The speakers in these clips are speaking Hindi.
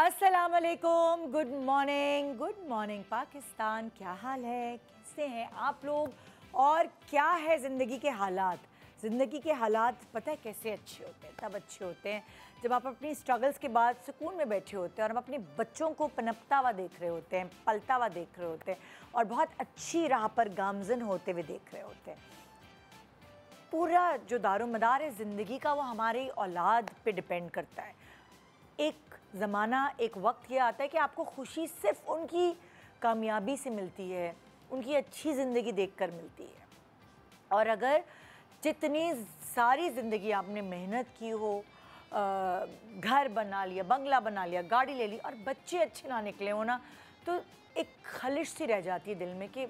अस्सलाम वालेकुम, गुड मॉर्निंग पाकिस्तान। क्या हाल है, कैसे हैं आप लोग और क्या है ज़िंदगी के हालात? ज़िंदगी के हालात पता है कैसे अच्छे होते हैं? तब अच्छे होते हैं जब आप अपनी स्ट्रगल्स के बाद सुकून में बैठे होते हैं और हम अपने बच्चों को पनपता हुआ देख रहे होते हैं, पलता हुआ देख रहे होते हैं और बहुत अच्छी राह पर गामज़न होते हुए देख रहे होते हैं। पूरा जो दारोमदार है ज़िंदगी का वो हमारी औलाद पे डिपेंड करता है। एक ज़माना, एक वक्त ये आता है कि आपको खुशी सिर्फ उनकी कामयाबी से मिलती है, उनकी अच्छी ज़िंदगी देखकर मिलती है। और अगर जितनी सारी ज़िंदगी आपने मेहनत की हो, घर बना लिया, बंगला बना लिया, गाड़ी ले ली और बच्चे अच्छे ना निकले हो ना, तो एक खलिश सी रह जाती है दिल में कि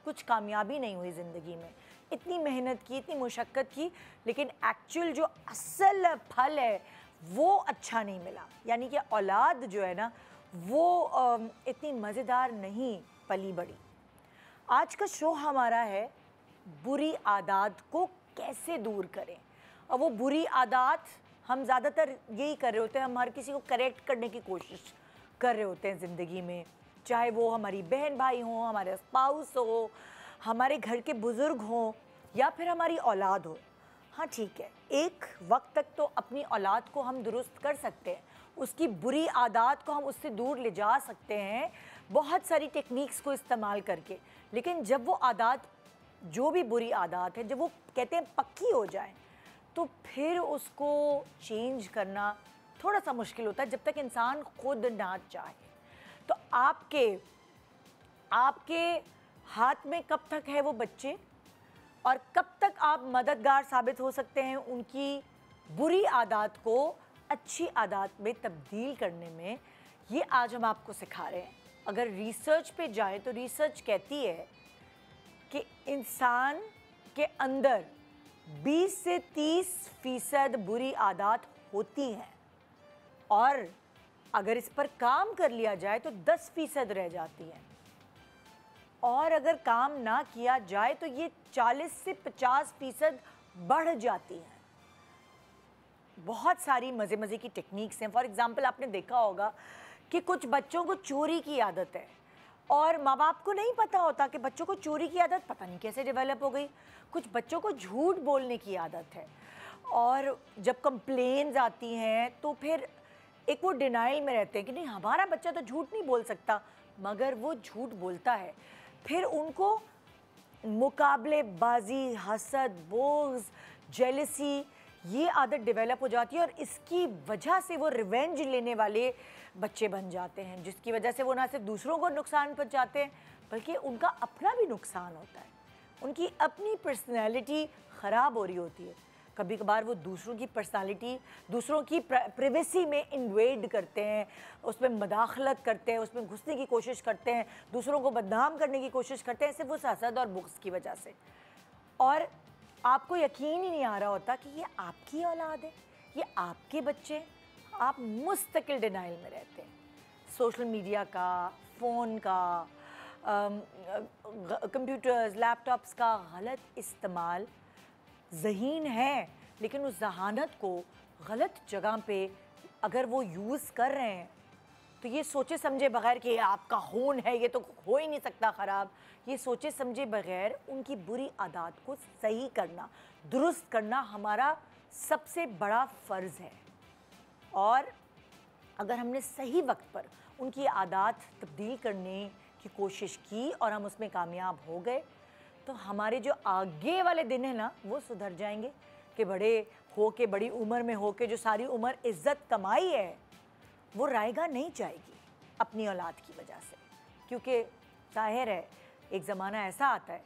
कुछ कामयाबी नहीं हुई ज़िंदगी में। इतनी मेहनत की, इतनी मुशक्क़त की, लेकिन एक्चुअल जो असल फल है वो अच्छा नहीं मिला। यानी कि औलाद जो है ना वो इतनी मज़ेदार नहीं पली बड़ी। आज का शो हमारा है बुरी आदत को कैसे दूर करें। और वो बुरी आदत हम ज़्यादातर यही कर रहे होते हैं, हम हर किसी को करेक्ट करने की कोशिश कर रहे होते हैं ज़िंदगी में, चाहे वो हमारी बहन भाई हों, हमारे स्पाउस हो, हमारे घर के बुज़ुर्ग हों या फिर हमारी औलाद हो। हाँ ठीक है, एक वक्त तक तो अपनी औलाद को हम दुरुस्त कर सकते हैं, उसकी बुरी आदत को हम उससे दूर ले जा सकते हैं बहुत सारी टेक्निक्स को इस्तेमाल करके। लेकिन जब वो आदत, जो भी बुरी आदत है, जब वो कहते हैं पक्की हो जाए, तो फिर उसको चेंज करना थोड़ा सा मुश्किल होता है जब तक इंसान खुद ना चाहे। तो आपके हाथ में कब तक है वो बच्चे और कब तक आप मददगार साबित हो सकते हैं उनकी बुरी आदत को अच्छी आदत में तब्दील करने में, ये आज हम आपको सिखा रहे हैं। अगर रिसर्च पे जाएं तो रिसर्च कहती है कि इंसान के अंदर 20 से 30% बुरी आदत होती हैं और अगर इस पर काम कर लिया जाए तो 10% रह जाती हैं और अगर काम ना किया जाए तो ये 40 से 50% बढ़ जाती हैं। बहुत सारी मज़े की टेक्निक्स हैं। फॉर एग्ज़ाम्पल आपने देखा होगा कि कुछ बच्चों को चोरी की आदत है और माँ बाप को नहीं पता होता कि बच्चों को चोरी की आदत पता नहीं कैसे डेवलप हो गई। कुछ बच्चों को झूठ बोलने की आदत है और जब कंप्लेन्स आती हैं तो फिर एक वो डिनाइल में रहते हैं कि नहीं हमारा बच्चा तो झूठ नहीं बोल सकता, मगर वो झूठ बोलता है। फिर उनको मुकाबलेबाजी, हसद, बोझ, जेलसी, ये आदत डेवलप हो जाती है और इसकी वजह से वो रिवेंज लेने वाले बच्चे बन जाते हैं, जिसकी वजह से वो ना सिर्फ दूसरों को नुकसान पहुंचाते हैं बल्कि उनका अपना भी नुकसान होता है। उनकी अपनी पर्सनैलिटी ख़राब हो रही होती है। कभी कभार वो दूसरों की पर्सनालिटी, दूसरों की प्राइवेसी में इन्वेड करते हैं, उसमें मदाखलत करते हैं, उसमें घुसने की कोशिश करते हैं, दूसरों को बदनाम करने की कोशिश करते हैं सिर्फ उस हसद और बुग़्ज़ की वजह से। और आपको यकीन ही नहीं आ रहा होता कि ये आपकी औलाद है, ये आपके बच्चे हैं। आप मुस्तकिल डिनाइल में रहते हैं। सोशल मीडिया का, फ़ोन का, कंप्यूटर्स, लैपटॉप्स का गलत इस्तेमाल ज़हीन है, लेकिन उस ज़हानत को गलत जगह पे अगर वो यूज़ कर रहे हैं तो ये सोचे समझे बगैर कि आपका खून है, ये तो हो ही नहीं सकता ख़राब, ये सोचे समझे बगैर उनकी बुरी आदत को सही करना, दुरुस्त करना हमारा सबसे बड़ा फ़र्ज़ है। और अगर हमने सही वक्त पर उनकी आदत तब्दील करने की कोशिश की और हम उसमें कामयाब हो गए तो हमारे जो आगे वाले दिन है ना वो सुधर जाएंगे कि बड़े हो के, बड़ी उम्र में हो के जो सारी उम्र इज़्ज़त कमाई है वो रायगा नहीं जाएगी अपनी औलाद की वजह से। क्योंकि ज़ाहिर है एक ज़माना ऐसा आता है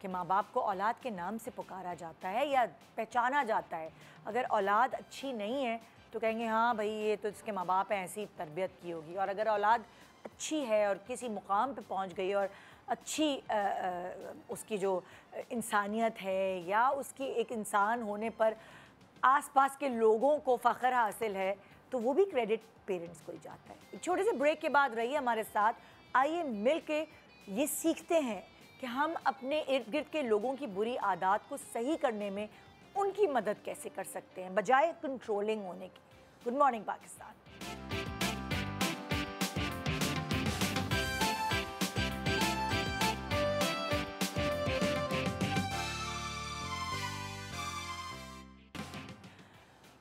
कि माँ बाप को औलाद के नाम से पुकारा जाता है या पहचाना जाता है। अगर औलाद अच्छी नहीं है तो कहेंगे हाँ भाई ये तो इसके माँ बाप हैं, ऐसी तरबियत की होगी। और अगर औलाद अच्छी है और किसी मुकाम पे पहुँच गई और अच्छी उसकी जो इंसानियत है या उसकी एक इंसान होने पर आसपास के लोगों को फ़ख्र हासिल है तो वो भी क्रेडिट पेरेंट्स को ही जाता है। एक छोटे से ब्रेक के बाद रहिए हमारे साथ, आइए मिल के ये सीखते हैं कि हम अपने इर्द गिर्द के लोगों की बुरी आदत को सही करने में उनकी मदद कैसे कर सकते हैं बजाय कंट्रोलिंग होने की। Good morning Pakistan.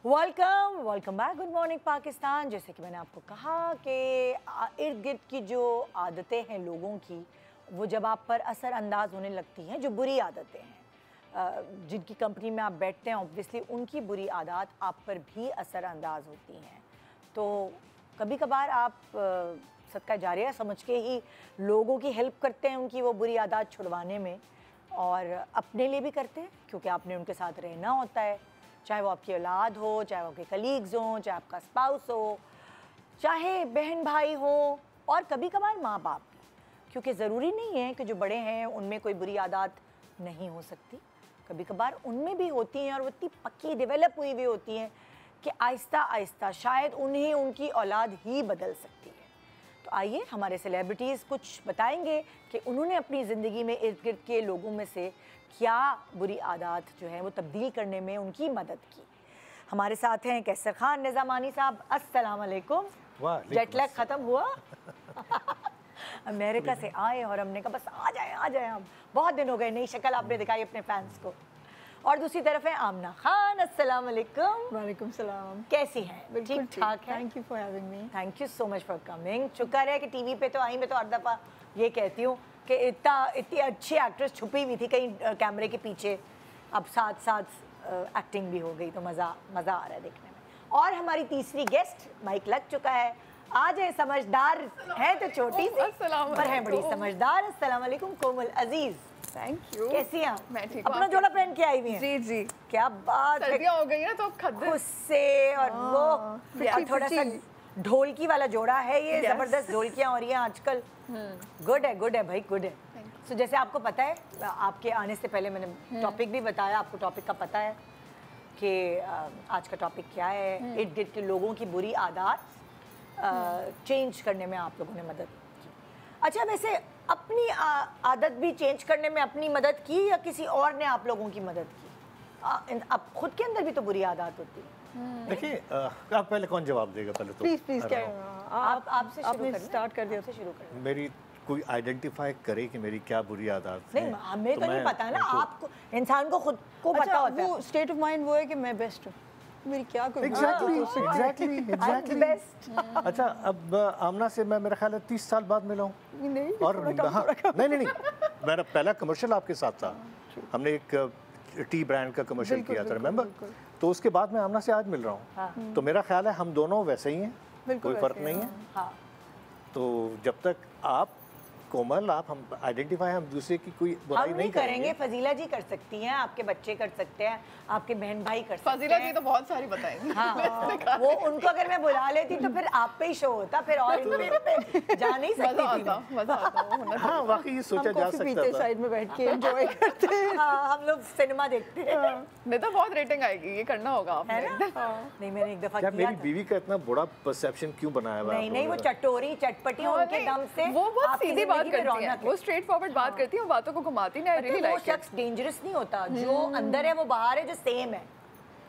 Welcome back. Good morning Pakistan. जैसे कि मैंने आपको कहा कि इर्द गिर्द की जो आदतें हैं लोगों की, वो जब आप पर असरअंदाज होने लगती हैं, जो बुरी आदतें हैं, जिनकी कंपनी में आप बैठते हैं, ऑब्वियसली उनकी बुरी आदत आप पर भी असरअंदाज होती हैं। तो कभी कभार आप सदका जारिया समझ के ही लोगों की हेल्प करते हैं उनकी वो बुरी आदत छुड़वाने में, और अपने लिए भी करते हैं क्योंकि आपने उनके साथ रहना होता है, चाहे वो आपकी औलाद हो, चाहे वो आपके कलीग्स हों, चाहे आपका स्पाउस हो, चाहे बहन भाई हो, और कभी कभार माँ बाप भी, क्योंकि ज़रूरी नहीं है कि जो बड़े हैं उनमें कोई बुरी आदत नहीं हो सकती। कभी कभार उनमें भी होती हैं और वो इतनी पक्की डेवलप हुई हुई होती हैं कि आहिस्ता आहिस्ता शायद उन्हें उनकी औलाद ही बदल सकती है। तो आइए, हमारे सेलिब्रिटीज़ कुछ बताएंगे कि उन्होंने अपनी ज़िंदगी में इर्द गिर्द के लोगों में से क्या बुरी आदत जो है वो तब्दील करने में उनकी मदद की। हमारे साथ हैं कैसर खान निज़ामानी साहब। अस्सलाम वालेकुम। जेट लैग ख़त्म हुआ? अमेरिका से आए और हमने कहा बस आ जाए हम, बहुत दिन हो गए, नई शक्ल आपने दिखाई अपने फैंस को। और दूसरी तरफ है आमना खान। अस्सलाम वालेकुम। वालेकुम सलाम। कैसी हैं? ठीक ठाक है। Thank you for having me. Thank you so much for coming. शुक्र है कि टीवी पे तो आई, मैं तो हर दफ़ा ये कहती हूँ कि इतनी अच्छी एक्ट्रेस छुपी हुई थी कहीं कैमरे के पीछे, अब साथ साथ एक्टिंग भी हो गई, तो मज़ा आ रहा है देखने में। और हमारी तीसरी गेस्ट, माइक लग चुका है, आज है, समझदार है तो छोटी सी पर है बड़ी समझदार। अस्सलाम वालेकुम कोमल अजीज। Thank you. कैसी हैं? मैं ठीक हूँ। अपना जोड़ा पहन के आई हुई हैं। जी जी। क्या बात है। सर्दियाँ हो गई ना तो खद्दे गुस्से और वो और थोड़ा सा ढोलकी वाला जोड़ा है ये। जबरदस्त ढोलकियाँ हो रही हैं आजकल। गुड है भाई, गुड है। सो जैसे आपको पता है, आपके आने से पहले मैंने टॉपिक भी बताया, आपको टॉपिक का पता है कि आज का टॉपिक क्या है। इर्द गिर्द के लोगों की बुरी आदत चेंज करने में आप लोगों ने मदद की। अच्छा, वैसे अपनी आदत भी चेंज करने में अपनी मदद की या किसी और ने आप लोगों की मदद की? अब खुद के अंदर भी तो बुरी आदत होती है। देखिए, आप पहले कौन जवाब देगा? पहले तो प्लीज क्या आपसे आपने स्टार्ट कर दिया। शुरू कर। मेरी कोई आइडेंटिफाई करे कि मेरी क्या बुरी आदत नहीं, हमें तो नहीं पता ना, आपको इंसान को खुद को पता होता है। वो स्टेट ऑफ माइंड वो है कि मैं बेस्ट हूँ, मेरी क्या कोई एग्जैक्टली बेस्ट। अच्छा, अब आमना से मैं, मेरा ख्याल है 30 साल बाद मिला हूँ। नहीं, और नहीं, मेरा पहला कमर्शियल आपके साथ था। हमने एक टी ब्रांड का कमर्शियल किया था, रिमेंबर? तो उसके बाद मैं आमना से आज मिल रहा हूँ। तो मेरा ख्याल है हम दोनों वैसे ही हैं, कोई फर्क नहीं है। तो जब तक आप कोमल, आप हम आइडेंटिफाई, हम दूसरे की कोई बुराई नहीं करेंगे। फजीला जी कर सकती हैं, आपके बच्चे कर सकते हैं, आपके बहन भाई कर सकते हैं। फजीला जी तो बहुत सारी बताएंगे। हाँ, वो उनको अगर मैं बुला लेती तो फिर आप पे ही शो होता, फिर और मेरे पे जा नहीं सकती थी। मजा आता। हाँ, वाकई ये सोचा जा सकता था। साइड में बैठ के एंजॉय करते हैं। हाँ, हम लोग सिनेमा देखते हैं। नहीं तो बहुत रेटिंग आएगी, ये करना होगा आपने। नहीं, मैंने एक दफा किया मेरी बीवी का इतना बुरा परसेप्शन क्यों बनाया हुआ है? नहीं, वो चटोरी चटपटी उनके दम से वो बहुत सीधी बात करती है, वो स्ट्रेट फॉरवर्ड बात करती है, वो बातों को घुमाती नहीं। रियली लाइक वो शख्स डेंजरस नहीं होता, जो अंदर है वो बाहर है, जो सेम है।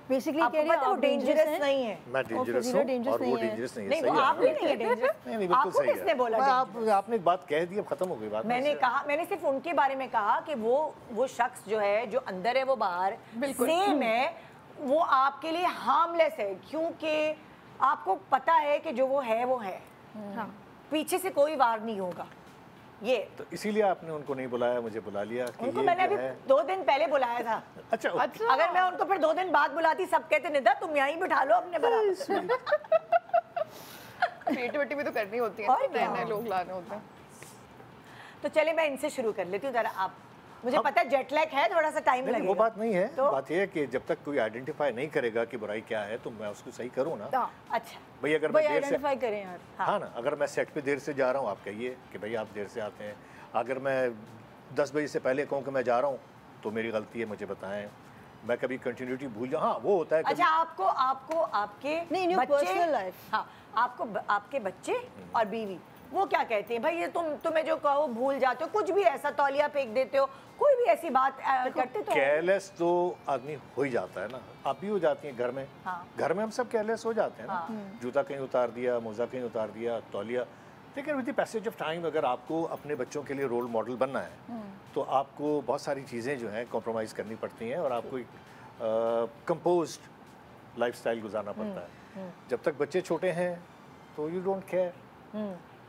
बेसिकली आपको पता है वो डेंजरस नहीं है। मैं डेंजरस हूं और वो डेंजरस नहीं है। नहीं, वो आप भी नहीं है डेंजरस। नहीं, बिल्कुल आपको सही है। किसने बोला? आपने एक बात कह दी, अब खत्म हो गई बात। मैंने सिर्फ उनके बारे में कहा कि वो शख्स जो है, जो अंदर है वो बाहर सेम है, वो आपके लिए हार्मलेस है, क्योंकि आपको पता है कि जो वो है। पीछे से कोई वार नहीं होगा। ये तो इसीलिए आपने उनको नहीं बुलाया, मुझे बुला लिया कि उनको ये मैंने अभी 2 दिन पहले बुलाया था। अच्छा, अगर मैं उनको फिर 2 दिन बाद बुलाती, सब कहते निदा तुम यहीं बिठा लो अपने बराबर। क्रिएटिविटी भी तो करनी होती है, नए लोग लाने होते हैं। तो चले मैं इनसे शुरू कर लेती हूँ जरा। आप, मुझे पता है जेट लैग है, थोड़ा सा टाइम लगेगा। वो बात नहीं है, तो बात ये है कि जब तक कोई आइडेंटिफाई नहीं करेगा कि बुराई क्या है, तो मैं उसको सही करूँ ना। अच्छा भाई, अगर मैं देर से आइडेंटिफाई करें यार। हाँ ना, अगर मैं सेट पे देर से जा रहा हूँ, आप कहिए कि भाई आप देर से आते हैं। अगर मैं 10 बजे से पहले कहूँ कि मैं जा रहा हूँ, तो मेरी गलती है, मुझे बताएं। मैं कभी कंटिन्यूटी भूल जाऊँ, हाँ वो होता है। अच्छा, आपको आपके पर्सनल लाइफ, हाँ, आपके बच्चे और बीवी वो क्या कहते हैं? भाई ये तुम्हें जो कहो भूल जाते हो, कुछ भी ऐसा तौलिया फेंक देते हो, कोई भी ऐसी बात करते तो केयरलेस तो आदमी हो ही जाता है ना। आप भी हो जाती हैं घर में। घर में हम सब केयरलेस हो जाते हैं ना। जूता कहीं उतार दिया, मोजा कहीं उतार दिया, तौलिया। लेकिन with the passage of time, अगर आपको अपने बच्चों के लिए रोल मॉडल बनना है, तो आपको बहुत सारी चीज़ें जो हैं कॉम्प्रोमाइज़ करनी पड़ती हैं, और आपको एक कंपोज्ड लाइफस्टाइल गुजारना पड़ता है। जब तक बच्चे छोटे हैं तो यू डोंट केयर,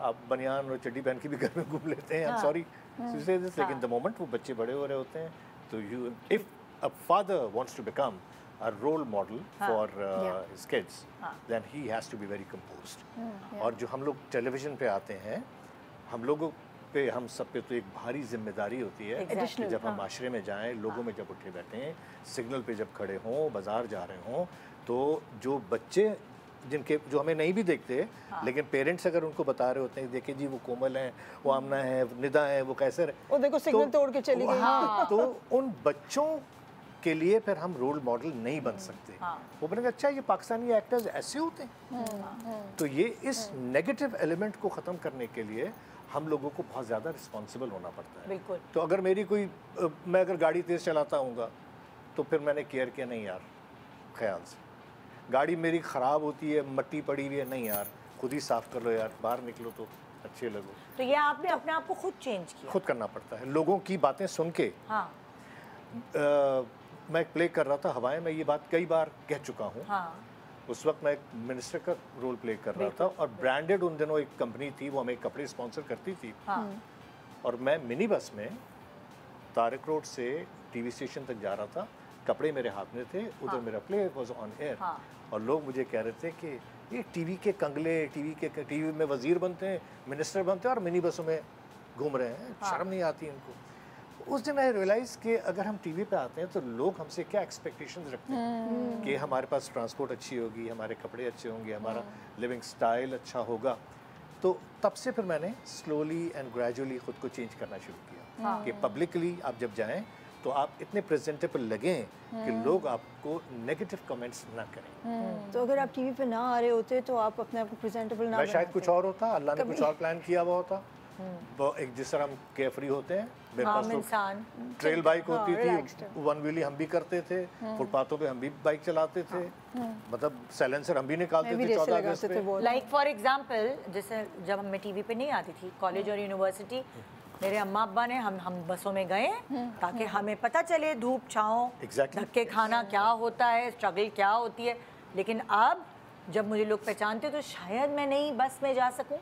आप बनियान और चड्डी पहन के भी घर में घूम लेते हैं, I am sorry to say this, लेकिन द मोमेंट वो बच्चे बड़े हो रहे होते हैं तो you, if a father wants to become a role model for his kids, then he has to be very composed. और जो हम लोग टेलीविज़न पे आते हैं, हम लोगों पे, हम सब पे तो एक भारी जिम्मेदारी होती है कि जब हम माशरे में जाएं, लोगों में जब उठे बैठें, सिग्नल पे जब खड़े हों, बाजार जा रहे हों, तो जो बच्चे जिनके जो हमें नहीं भी देखते, लेकिन पेरेंट्स अगर उनको बता रहे होते हैं, देखिए जी वो कोमल है, वो आमना है, निदा है, वो कैसे है, वो देखो सिग्नल तोड़ के चली गई, तो उन बच्चों के लिए फिर हम रोल मॉडल नहीं बन सकते। वो बोलेंगे अच्छा ये पाकिस्तानी एक्टर्स ऐसे होते हैं। तो ये इस नेगेटिव एलिमेंट को ख़त्म करने के लिए हम लोगों को बहुत ज़्यादा रिस्पॉन्सिबल होना पड़ता है। बिल्कुल। तो अगर मेरी कोई मैं अगर गाड़ी तेज़ चलाता हूँगा तो फिर मैंने केयर किया, नहीं यार ख्याल से, गाड़ी मेरी ख़राब होती है, मट्टी पड़ी हुई है, नहीं यार खुद ही साफ़ कर लो यार, बाहर निकलो तो अच्छे लगो। तो ये आपने अपने आप को खुद चेंज किया? खुद करना पड़ता है, लोगों की बातें सुन के। मैं एक प्ले कर रहा था हवाएं में, ये बात कई बार कह चुका हूँ। उस वक्त मैं एक मिनिस्टर का रोल प्ले कर रहा था और ब्रांडेड उन दिनों एक कंपनी थी, वो हमें कपड़े स्पॉन्सर करती थी। और मैं मिनी बस में तारिक रोड से टीवी स्टेशन तक जा रहा था, कपड़े मेरे हाथ में थे, उधर मेरा प्ले वाज ऑन एयर, और लोग मुझे कह रहे थे कि ये टीवी के कंगले, टीवी में वजीर बनते हैं, मिनिस्टर बनते हैं और मिनी बसों में घूम रहे हैं, शर्म नहीं आती इनको। उस दिन आई रियलाइज़ कि अगर हम टीवी पे आते हैं तो लोग हमसे क्या एक्सपेक्टेशंस रखते हैं कि हमारे पास ट्रांसपोर्ट अच्छी होगी, हमारे कपड़े अच्छे होंगे, हमारा लिविंग स्टाइल अच्छा होगा। तो तब से फिर मैंने स्लोली एंड ग्रेजुअली ख़ुद को चेंज करना शुरू किया कि पब्लिकली आप जब जाएं तो आप इतने प्रेजेंटेबल लगें कि लोग आपको नेगेटिव कमेंट्स ना करें। तो अगर आप टीवी पे ना आ रहे होते तो आप अपने आप को प्रेजेंटेबल ना, मैं शायद कुछ और होता, अल्लाह ने कुछ और प्लान किया हुआ होता। वो एक जिस तरह हम केयरफ्री होते हैं, मेरे पास तो ट्रेल बाइक होती थी, वन व्हीली हम भी करते थे, फुटपाथों पे हम भी बाइक चलाते थे, मतलब साइलेंसर हम भी निकालते थे 14 अगस्त पे। लाइक फॉर एग्जांपल, जैसे जब मैं टीवी पे नहीं आती थी, कॉलेज और यूनिवर्सिटी, मेरे अम्मा अब्बा ने हम बसों में गए ताकि हमें पता चले धूप छाँव, धक्के खाना क्या होता है, स्ट्रगल क्या होती है। लेकिन अब जब मुझे लोग पहचानते तो शायद मैं नहीं बस में जा सकूं।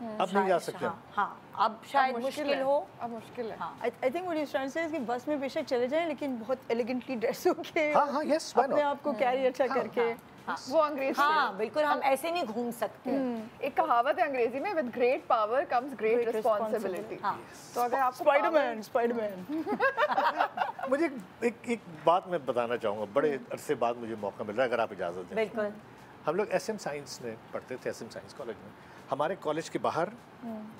अब नहीं जा सकते। हाँ, अब शायद मुश्किल हो। अब मुश्किल है। I think what you trying to say is कि बस में बेशक चले जाएं लेकिन बहुत एलिगेंटली ड्रेस होके, हाँ यस, अपने आप को कैरी अच्छा करके। वो अंग्रेजी, हाँ बिल्कुल, हम ऐसे नहीं घूम सकते। एक कहावत है अंग्रेजी में, with great power comes great responsibility. तो अगर आपको स्पाइडरमैन मुझे एक बात मैं बताना चाहूँगा, बड़े अरसे बाद मुझे मौका मिल रहा है, अगर आप इजाज़त दें। बिल्कुल। हम लोग SM साइंस में पढ़ते थे, SM साइंस कॉलेज में। हमारे कॉलेज के बाहर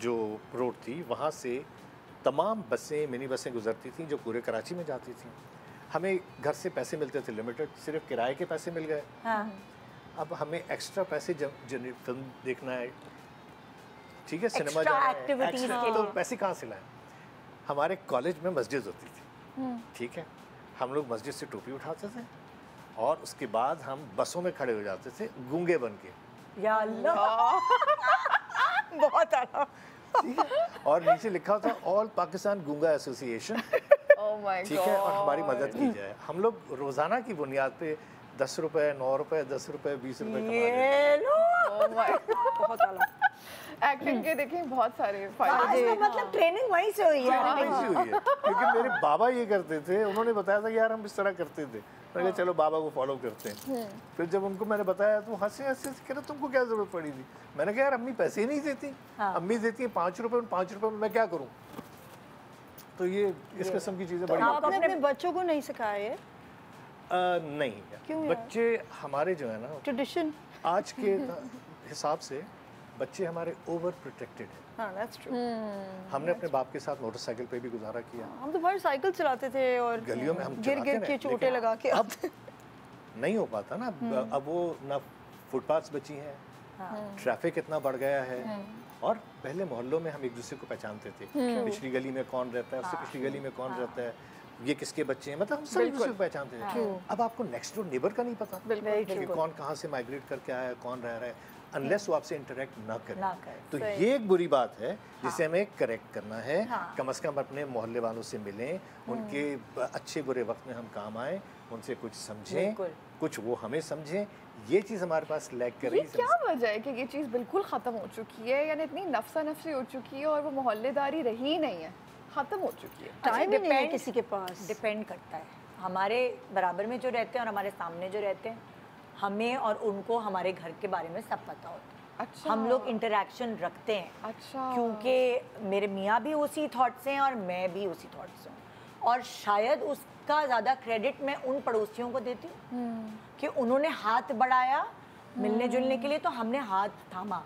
जो रोड थी वहाँ से तमाम बसें, मिनी बसें गुजरती थी जो पूरे कराची में जाती थी। हमें घर से पैसे मिलते थे लिमिटेड, सिर्फ किराए के पैसे मिल गए। अब हमें एक्स्ट्रा पैसे जब फिल्म देखना है, ठीक है, सिनेमा जाना है, तो पैसे कहाँ से लाएं? हमारे कॉलेज में मस्जिद होती थी, ठीक है, हम लोग मस्जिद से टोपी उठाते थे और उसके बाद हम बसों में खड़े हो जाते थे गूंगे बन के, या अल्लाह बहुत आला, ठीक है, और नीचे लिखा था ऑल पाकिस्तान गूंगा एसोसिएशन, ठीक है, और हमारी मदद की जाए। हम लोग रोजाना की बुनियाद पे 10 रुपए, 9 रुपए, 10 रुपए, 20 रुपए कमा लेते। बहुत आला। एक्टिंग के देखें बहुत सारे फायदे, मतलब ट्रेनिंग वहीं से हुई है। क्योंकि मेरे बाबा ये करते थे, उन्होंने बताया था यार हम इस तरह करते थे, मैंने कहा चलो बाबा को फॉलो करते हैं। फिर जब उनको मैंने बताया तो हंसे हंसे कह रहे तुमको क्या जरूरत पड़ी थी? मैंने कहा यार अम्मी पैसे ही नहीं देती, अम्मी देती है 5 रुपए, 5 रुपए में मैं क्या करूँ? तो ये इस किस्म की चीज़ें बड़ी। आपने अपने बच्चों को नहीं सिखाया है? नहीं, क्यों? बच्चे हमारे जो है ना, ट्रेडिशन आज के हिसाब से बच्चे हमारे ओवर प्रोटेक्टेड हैं। हाँ, that's true। हमने अपने बाप के साथ मोटरसाइकिल पे भी गुजारा किया। हम तो बाहर साइकिल चलाते थे और गलियों में हम गिर के चोटें लगा के। अब नहीं हो पाता ना, अब वो ना फुटपाथ्स बची हैं, ट्रैफिक इतना बढ़ गया है, और पहले मोहल्लों में हम एक दूसरे को पहचानते थे, पिछली गली में कौन रहता है, उससे पिछली गली में कौन रहता है, ये किसके बच्चे हैं, मतलब हम सब एक दूसरे को पहचानते थे। अब आपको नेक्स्ट डोर नेबर का नहीं पता कि कौन कहाँ से माइग्रेट करके आया है, कौन रह रहा है, अनलेस वो आपसे इंटरेक्ट ना करे। तो ये एक बुरी बात है जिसे हमें करेक्ट करना है। कम से कम अपने मोहल्ले वालों से मिलें, उनके अच्छे बुरे वक्त में हम काम आए, उनसे कुछ समझें, कुछ वो हमें समझें, ये चीज़ हमारे पास लैग कर रही है। क्या वजह है कि ये चीज़ बिल्कुल ख़त्म हो चुकी है, यानी इतनी नफसा नफसी हो चुकी है और वो मोहल्लेदारी रही ही नहीं है, ख़त्म हो चुकी है। टाइम ही नहीं है किसी के पास। डिपेंड करता है, हमारे बराबर में जो रहते हैं और हमारे सामने जो रहते हैं, हमें और उनको हमारे घर के बारे में सब पता होता है। अच्छा। हम लोग इंटरेक्शन रखते हैं। अच्छा। क्योंकि मेरे मियाँ भी उसी थॉट से हैं और मैं भी उसी थॉट से हूँ, और शायद उसका ज़्यादा क्रेडिट मैं उन पड़ोसियों को देती हूँ कि उन्होंने हाथ बढ़ाया मिलने जुलने के लिए, तो हमने हाथ थामा,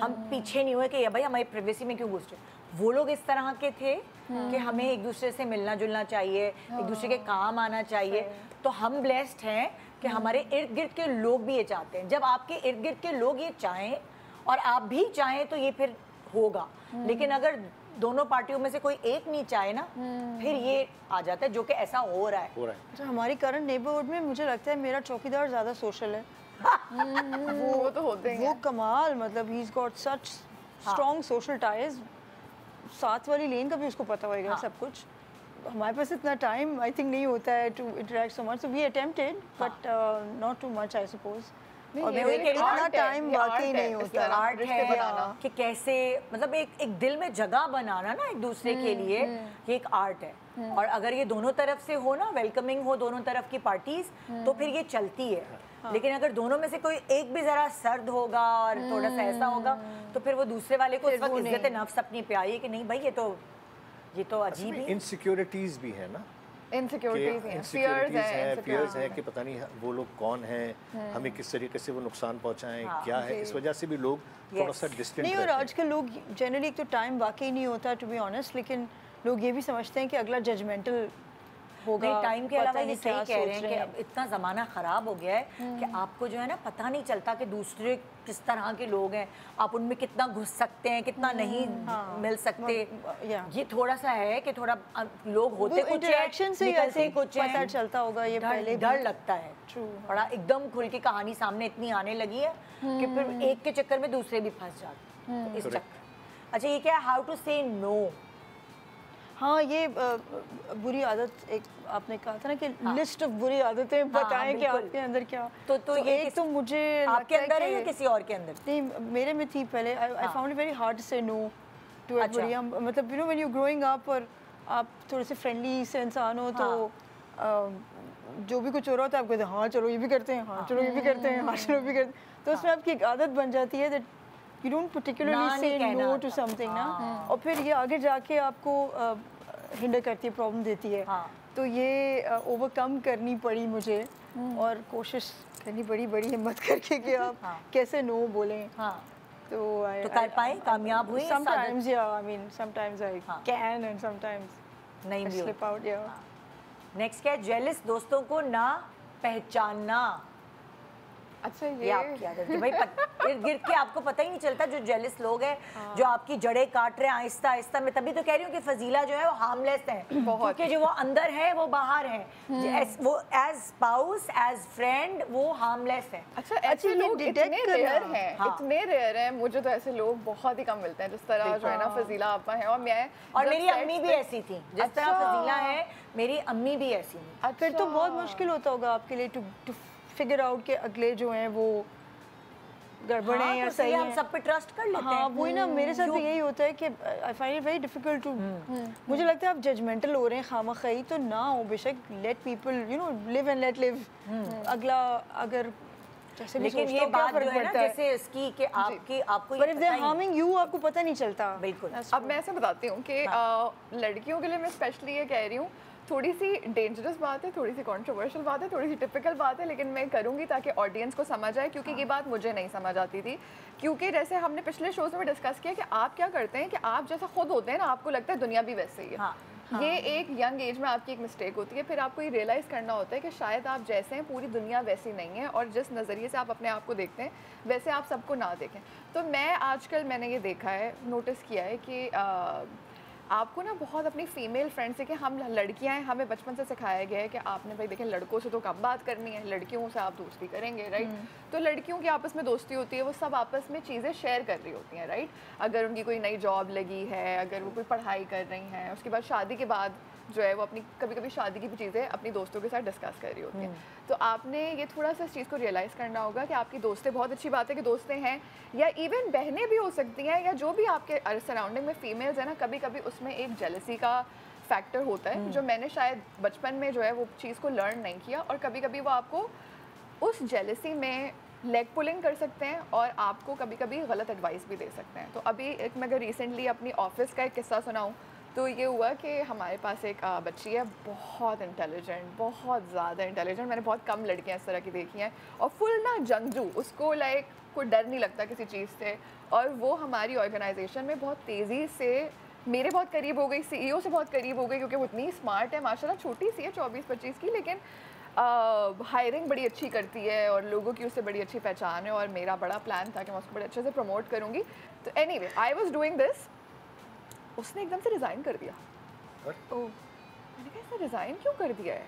हम पीछे नहीं हुए कि ये भाई हमारी प्राइवेसी में क्यों घुस रहे। वो लोग इस तरह के थे कि हमें एक दूसरे से मिलना जुलना चाहिए, एक दूसरे के काम आना चाहिए। तो हम ब्लेस्ड हैं कि हमारे इर्द गिर्द के लोग भी ये चाहते हैं। जब आपके इर्द गिर्द के लोग ये चाहें और आप भी चाहें तो ये फिर होगा। लेकिन अगर दोनों पार्टियों में से कोई एक नहीं चाहे ना, फिर ये आ जाता है, जो कि ऐसा हो रहा है। अच्छा, हमारी करंट नेबरहुड में मुझे लगता है मेरा चौकीदार ज़्यादा सोशल है। वो तो होते हैं। वो कमाल, मतलब he is got such strong social ties. साथ वाली लेन का भी उसको पता होगा सब कुछ। हमारे पास इतना टाइम आई थिंक नहीं होता है to interact so much, so we attempted but not too much I suppose. और मैं वही कह रही हूँ, टाइम वाकई नहीं होता। आर्ट है कि कैसे, मतलब एक दिल में जगह बनाना ना एक दूसरे के लिए, ये एक आर्ट है। और अगर ये दोनों तरफ से हो ना, वेलकमिंग हो दोनों तरफ की पार्टीज, तो फिर ये चलती है। लेकिन अगर दोनों में से कोई एक भी जरा सर्द होगा और थोड़ा सा ऐसा होगा, तो फिर वो दूसरे वाले को इस वक्त इज्जत नफ्स अपनी पे आई है कि नहीं भाई ये तो अजीब ही। इनसिक्योरिटीज भी है ना, इनसिक्योरिटीज हैं, फियर्स हैं कि पता नहीं वो लोग कौन हैं, हमें किस तरीके से वो नुकसान पहुंचाएं, क्या है, इस वजह से भी लोग थोड़ा सा डिस्टेंट नहीं। और आजकल लोग जनरली एक तो टाइम वाकई नहीं होता टू बी ऑनेस्ट, लेकिन लोग ये भी समझते हैं कि अगला जजमेंटल होगा। टाइम के अलावा ये सही कह रहे हैं कि अब इतना ज़माना ख़राब हो गया है कि आपको जो है ना पता नहीं चलता कि दूसरे किस तरह के लोग हैं, आप उनमें कितना घुस सकते हैं, कितना नहीं मिल सकते। ये थोड़ा सा है कि थोड़ा लोग होते कुछ इंटरेक्शन से ऐसे कुछ पता चलता होगा। ये पहले डर लगता है बड़ा, एकदम खुल के कहानी सामने इतनी आने लगी है कि फिर एक के चक्कर में दूसरे भी फंस जाते हैं इस चक्कर। अच्छा, ये क्या है, हाउ टू से नो। हाँ, ये बुरी आदत एक आपने कहा था ना कि लिस्ट ऑफ बुरी आदतें बताएं कि आपके अंदर क्या। तो ये एक तो मुझे आपके अंदर है या किसी और के अंदर? नहीं, मेरे में थी पहले। I found it very hard to say no to everybody. मतलब you know when you growing up और आप थोड़े से फ्रेंडली से इंसान हो, तो जो भी कुछ हो रहा होता है आप कहते हैं हाँ चलो ये भी करते हैं, हाँ चलो ये भी करते हैं, हाँ चलो भी करते हैं। तो उसमें आपकी एक आदत बन जाती है that you don't particularly say no to something ना, और फिर ये आगे जाके आपको हिंडर करती है, प्रॉब्लम देती है। तो ये ओवरकम करनी पड़ी मुझे, और कोशिश करनी पड़ी बड़ी हिम्मत करके कि आप कैसे नो बोलें। तो कर पाए, कामयाब हुई? sometimes yeah, I mean sometimes I can and sometimes नहीं भी slip out। नेक्स्ट क्या है, जेलस दोस्तों को ना पहचानना। अच्छा, ये आप क्या करते भाई, इर्द गिर्द के आपको पता ही नहीं चलता। जो जेलस लोग हैं जो आपकी जड़ें काट रहे हैं आहिस्ता आहिस्ता, मैं तभी तो कह रही हूँ कि फजीला जो है वो हार्मलेस है, क्योंकि जो वो अंदर है वो बाहर है। वो एज स्पाउस एज फ्रेंड वो हार्मलेस है। अच्छा, ऐसे लोग इतने रेयर हैं, इतने रेयर हैं। मुझे तो ऐसे लोग बहुत ही कम मिलते हैं जिस तरह जो है ना फजीला आपा है। और मेरी अम्मी भी ऐसी थी, जिस तरह फजीला है मेरी अम्मी भी ऐसी थी। फिर तो बहुत मुश्किल होता होगा आपके लिए टू फिगर आउट के अगले जो हैं वो गड़बड़ हैं या सही हैं। हम सब पे ट्रस्ट कर लेते हैं। वही ना, मेरे साथ भी यही होता है कि I find it very difficult to, मुझे लगता है आप जजमेंटल हो रहे हैं खामखई तो ना हो, बेशक let people you know live and let live. अगला अगर जैसे लेकिन ये बात जो है ना जैसे इसकी कि आपको पर if they are harming you आपको पता नहीं चलता। बिल्कुल। अब मैं ऐसे बताती हूँ कि लड़कियों के लिए मैं स्पेशली ये कह रही हूँ, थोड़ी सी डेंजरस बात है, थोड़ी सी कंट्रोवर्शियल बात है, थोड़ी सी टिपिकल बात है, लेकिन मैं करूँगी ताकि ऑडियंस को समझ आए, क्योंकि ये बात मुझे नहीं समझ आती थी। क्योंकि जैसे हमने पिछले शोज में डिस्कस किया कि आप क्या करते हैं कि आप जैसा खुद होते हैं ना, आपको लगता है दुनिया भी वैसे ही है। ये एक यंग एज में आपकी एक मिस्टेक होती है। फिर आपको ये रियलाइज़ करना होता है कि शायद आप जैसे हैं पूरी दुनिया वैसी नहीं है, और जिस नज़रिए से आप अपने आप को देखते हैं वैसे आप सबको ना देखें। तो मैं आजकल मैंने ये देखा है, नोटिस किया है कि आपको ना बहुत अपनी फीमेल फ्रेंड से, कि हम लड़कियां हैं, हमें बचपन से सिखाया गया है कि आपने भाई देखें लड़कों से तो कम बात करनी है, लड़कियों से आप दोस्ती करेंगे, राइट। तो लड़कियों की आपस में दोस्ती होती है, वो सब आपस में चीज़ें शेयर कर रही होती हैं, राइट। अगर उनकी कोई नई जॉब लगी है, अगर वो कोई पढ़ाई कर रही हैं, उसके बाद शादी के बाद जो है वो अपनी कभी कभी शादी की भी चीज़ें अपनी दोस्तों के साथ डिस्कस कर रही होती हैं। तो आपने ये थोड़ा सा इस चीज़ को रियलाइज़ करना होगा कि आपकी दोस्तें, बहुत अच्छी बात है कि दोस्तें हैं, या इवन बहनें भी हो सकती हैं, या जो भी आपके सराउंडिंग में फीमेल्स है ना, कभी कभी उसमें एक जेलसी का फैक्टर होता है जो मैंने शायद बचपन में जो है वो चीज़ को लर्न नहीं किया, और कभी कभी वो आपको उस जेलसी में लेग पुलिंग कर सकते हैं और आपको कभी कभी गलत एडवाइस भी दे सकते हैं। तो अभी एक मैं अगर रिसेंटली अपनी ऑफिस का एक किस्सा सुनाऊँ तो ये हुआ कि हमारे पास एक बच्ची है, बहुत इंटेलिजेंट, बहुत ज़्यादा इंटेलिजेंट, मैंने बहुत कम लड़कियां इस तरह की देखी हैं, और फुल ना जंगजू, उसको लाइक कोई डर नहीं लगता किसी चीज़ से, और वो हमारी ऑर्गेनाइजेशन में बहुत तेज़ी से मेरे बहुत करीब हो गई, CEO से बहुत करीब हो गई, क्योंकि वो इतनी स्मार्ट है माशाल्लाह, छोटी सी है 24-25 की, लेकिन हायरिंग बड़ी अच्छी करती है और लोगों की उससे बड़ी अच्छी पहचान है, और मेरा बड़ा प्लान था कि मैं उसको बड़े अच्छे से प्रमोट करूँगी। तो anyway I was doing this, उसने एकदम से रिज़ाइन कर दिया। मैंने कहा इसने रिज़ाइन क्यों कर दिया है?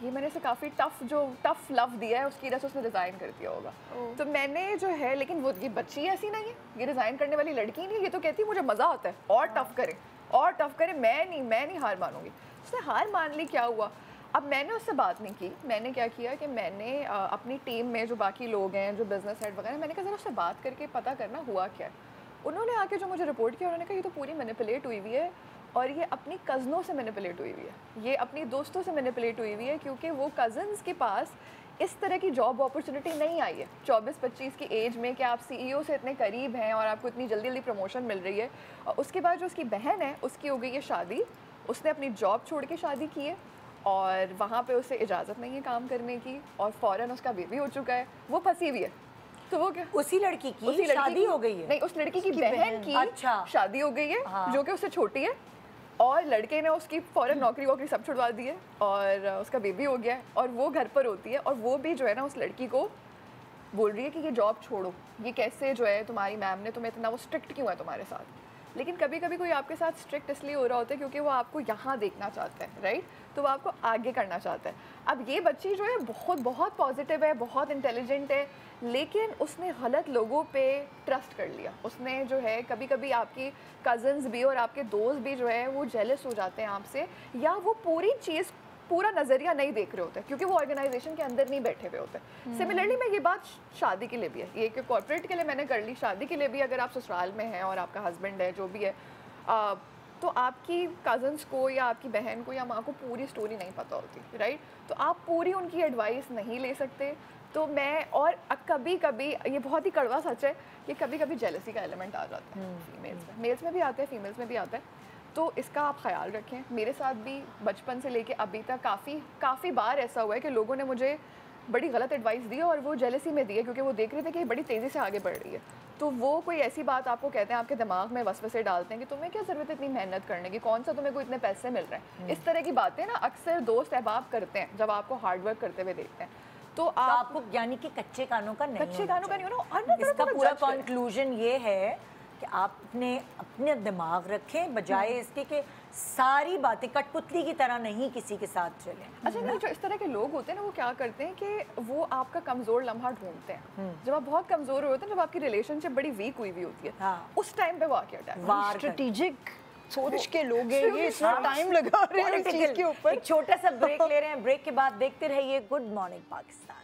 ये मैंने इसे काफ़ी टफ लव दिया है, उसकी वजह से उसने रिज़ाइन कर दिया होगा। तो मैंने जो है, लेकिन वो ये बच्ची ऐसी नहीं है, ये रिज़ाइन करने वाली लड़की नहीं है, ये तो कहती है मुझे मज़ा आता है और टफ करे और टफ करे, मैं नहीं हार मानूंगी। उसने हार मान ली। क्या हुआ, अब मैंने उससे बात नहीं की, मैंने क्या किया कि मैंने अपनी टीम में जो बाकी लोग हैं, जो बिजनेस हेड वगैरह, मैंने कहा ज़रा उससे बात करके पता करना हुआ क्या है। उन्होंने आके जो मुझे रिपोर्ट किया, उन्होंने कहा ये तो पूरी मैनिपुलेट हुई हुई है, और ये अपनी कज़नों से मैनिपुलेट हुई हुई है, ये अपनी दोस्तों से मैनिपुलेट हुई हुई है, क्योंकि वो कज़न्स के पास इस तरह की जॉब अपॉर्चुनिटी नहीं आई है 24-25 की एज में, कि आप CEO से इतने करीब हैं और आपको इतनी जल्दी जल्दी प्रमोशन मिल रही है। और उसके बाद जो उसकी बहन है, उसकी हो गई है शादी, उसने अपनी जॉब छोड़ के शादी की है, और वहाँ पे उसे इजाज़त नहीं है काम करने की, और फ़ौरन उसका बेबी हो चुका है, वो फंसी हुई है। तो वो क्या, उसी लड़की की शादी हो गई है? नहीं, उस लड़की की बहन की अच्छा। शादी हो गई है, हाँ। जो कि उससे छोटी है, और लड़के ने उसकी फौरन नौकरी वोकरी सब छुड़वा दी है, और उसका बेबी हो गया है, और वो घर पर होती है, और वो भी जो है ना उस लड़की को बोल रही है कि ये जॉब छोड़ो, ये कैसे जो है तुम्हारी मैम ने तुम्हें इतना, वो स्ट्रिक्ट क्यों है तुम्हारे साथ। लेकिन कभी कभी कोई आपके साथ स्ट्रिक्ट इसलिए हो रहा होता है क्योंकि वो आपको यहाँ देखना चाहता है, राइट, तो वो आपको आगे करना चाहता है। अब ये बच्ची जो है बहुत पॉजिटिव है, बहुत इंटेलिजेंट है, लेकिन उसने गलत लोगों पे ट्रस्ट कर लिया। उसने जो है, कभी कभी आपकी कज़न्स भी और आपके दोस्त भी जो है वो जेलस हो जाते हैं आपसे, या वो पूरी चीज़, पूरा नज़रिया नहीं देख रहे होते, क्योंकि वो ऑर्गेनाइजेशन के अंदर नहीं बैठे हुए होते। सिमिलरली मैं ये बात शादी के लिए भी है, ये कि कॉर्पोरेट के लिए मैंने कर ली, शादी के लिए भी अगर आप ससुराल में हैं और आपका हस्बैंड है, जो भी है, तो आपकी कज़न्स को या आपकी बहन को या माँ को पूरी स्टोरी नहीं पता होती, राइट, तो आप पूरी उनकी एडवाइस नहीं ले सकते। तो मैं, और कभी कभी ये बहुत ही कड़वा सच है कि कभी कभी जेलसी का एलिमेंट आ जाता है फीमेल्स में, मेल्स में भी आता है, फीमेल्स में भी आता है, तो इसका आप ख्याल रखें। मेरे साथ भी बचपन से लेके अभी तक काफ़ी बार ऐसा हुआ है कि लोगों ने मुझे बड़ी गलत एडवाइस दी है, और वो जेलसी में दी है, क्योंकि वो देख रहे थे कि ये बड़ी तेज़ी से आगे बढ़ रही है, तो वो कोई ऐसी बात आपको कहते हैं, आपके दिमाग में वसवसे डालते हैं कि तुम्हें क्या ज़रूरत है इतनी मेहनत करने की, कौन सा तुम्हें कोई इतने पैसे मिल रहे हैं। इस तरह की बातें ना अक्सर दोस्त अहबाब करते हैं जब आपको हार्डवर्क करते हुए देखते हैं। तो आपको यानी कि कच्चे कानों का नहीं होना। इसका पूरा कंक्लूजन ये है कि आप अपने दिमाग रखें, बजाय इसके कि सारी बातें कठपुतली की तरह नहीं किसी के साथ चलें। अच्छा, नहीं, जो इस तरह के लोग होते हैं ना, वो क्या करते हैं कि वो आपका कमज़ोर लम्हा ढूंढते हैं। जब आप बहुत कमज़ोर होते हैं, जब आपकी रिलेशनशिप बड़ी वीक हुई हुई होती है, हाँ। उस टाइम पे वो आके अटैक। स्ट्रेटेजिक सोच के लोग हैं, ये इतना टाइम लगा रहे हैं इस चीज़ के ऊपर। एक छोटा सा ब्रेक ले रहे हैं, ब्रेक के बाद देखते रहिए good morning Pakistan.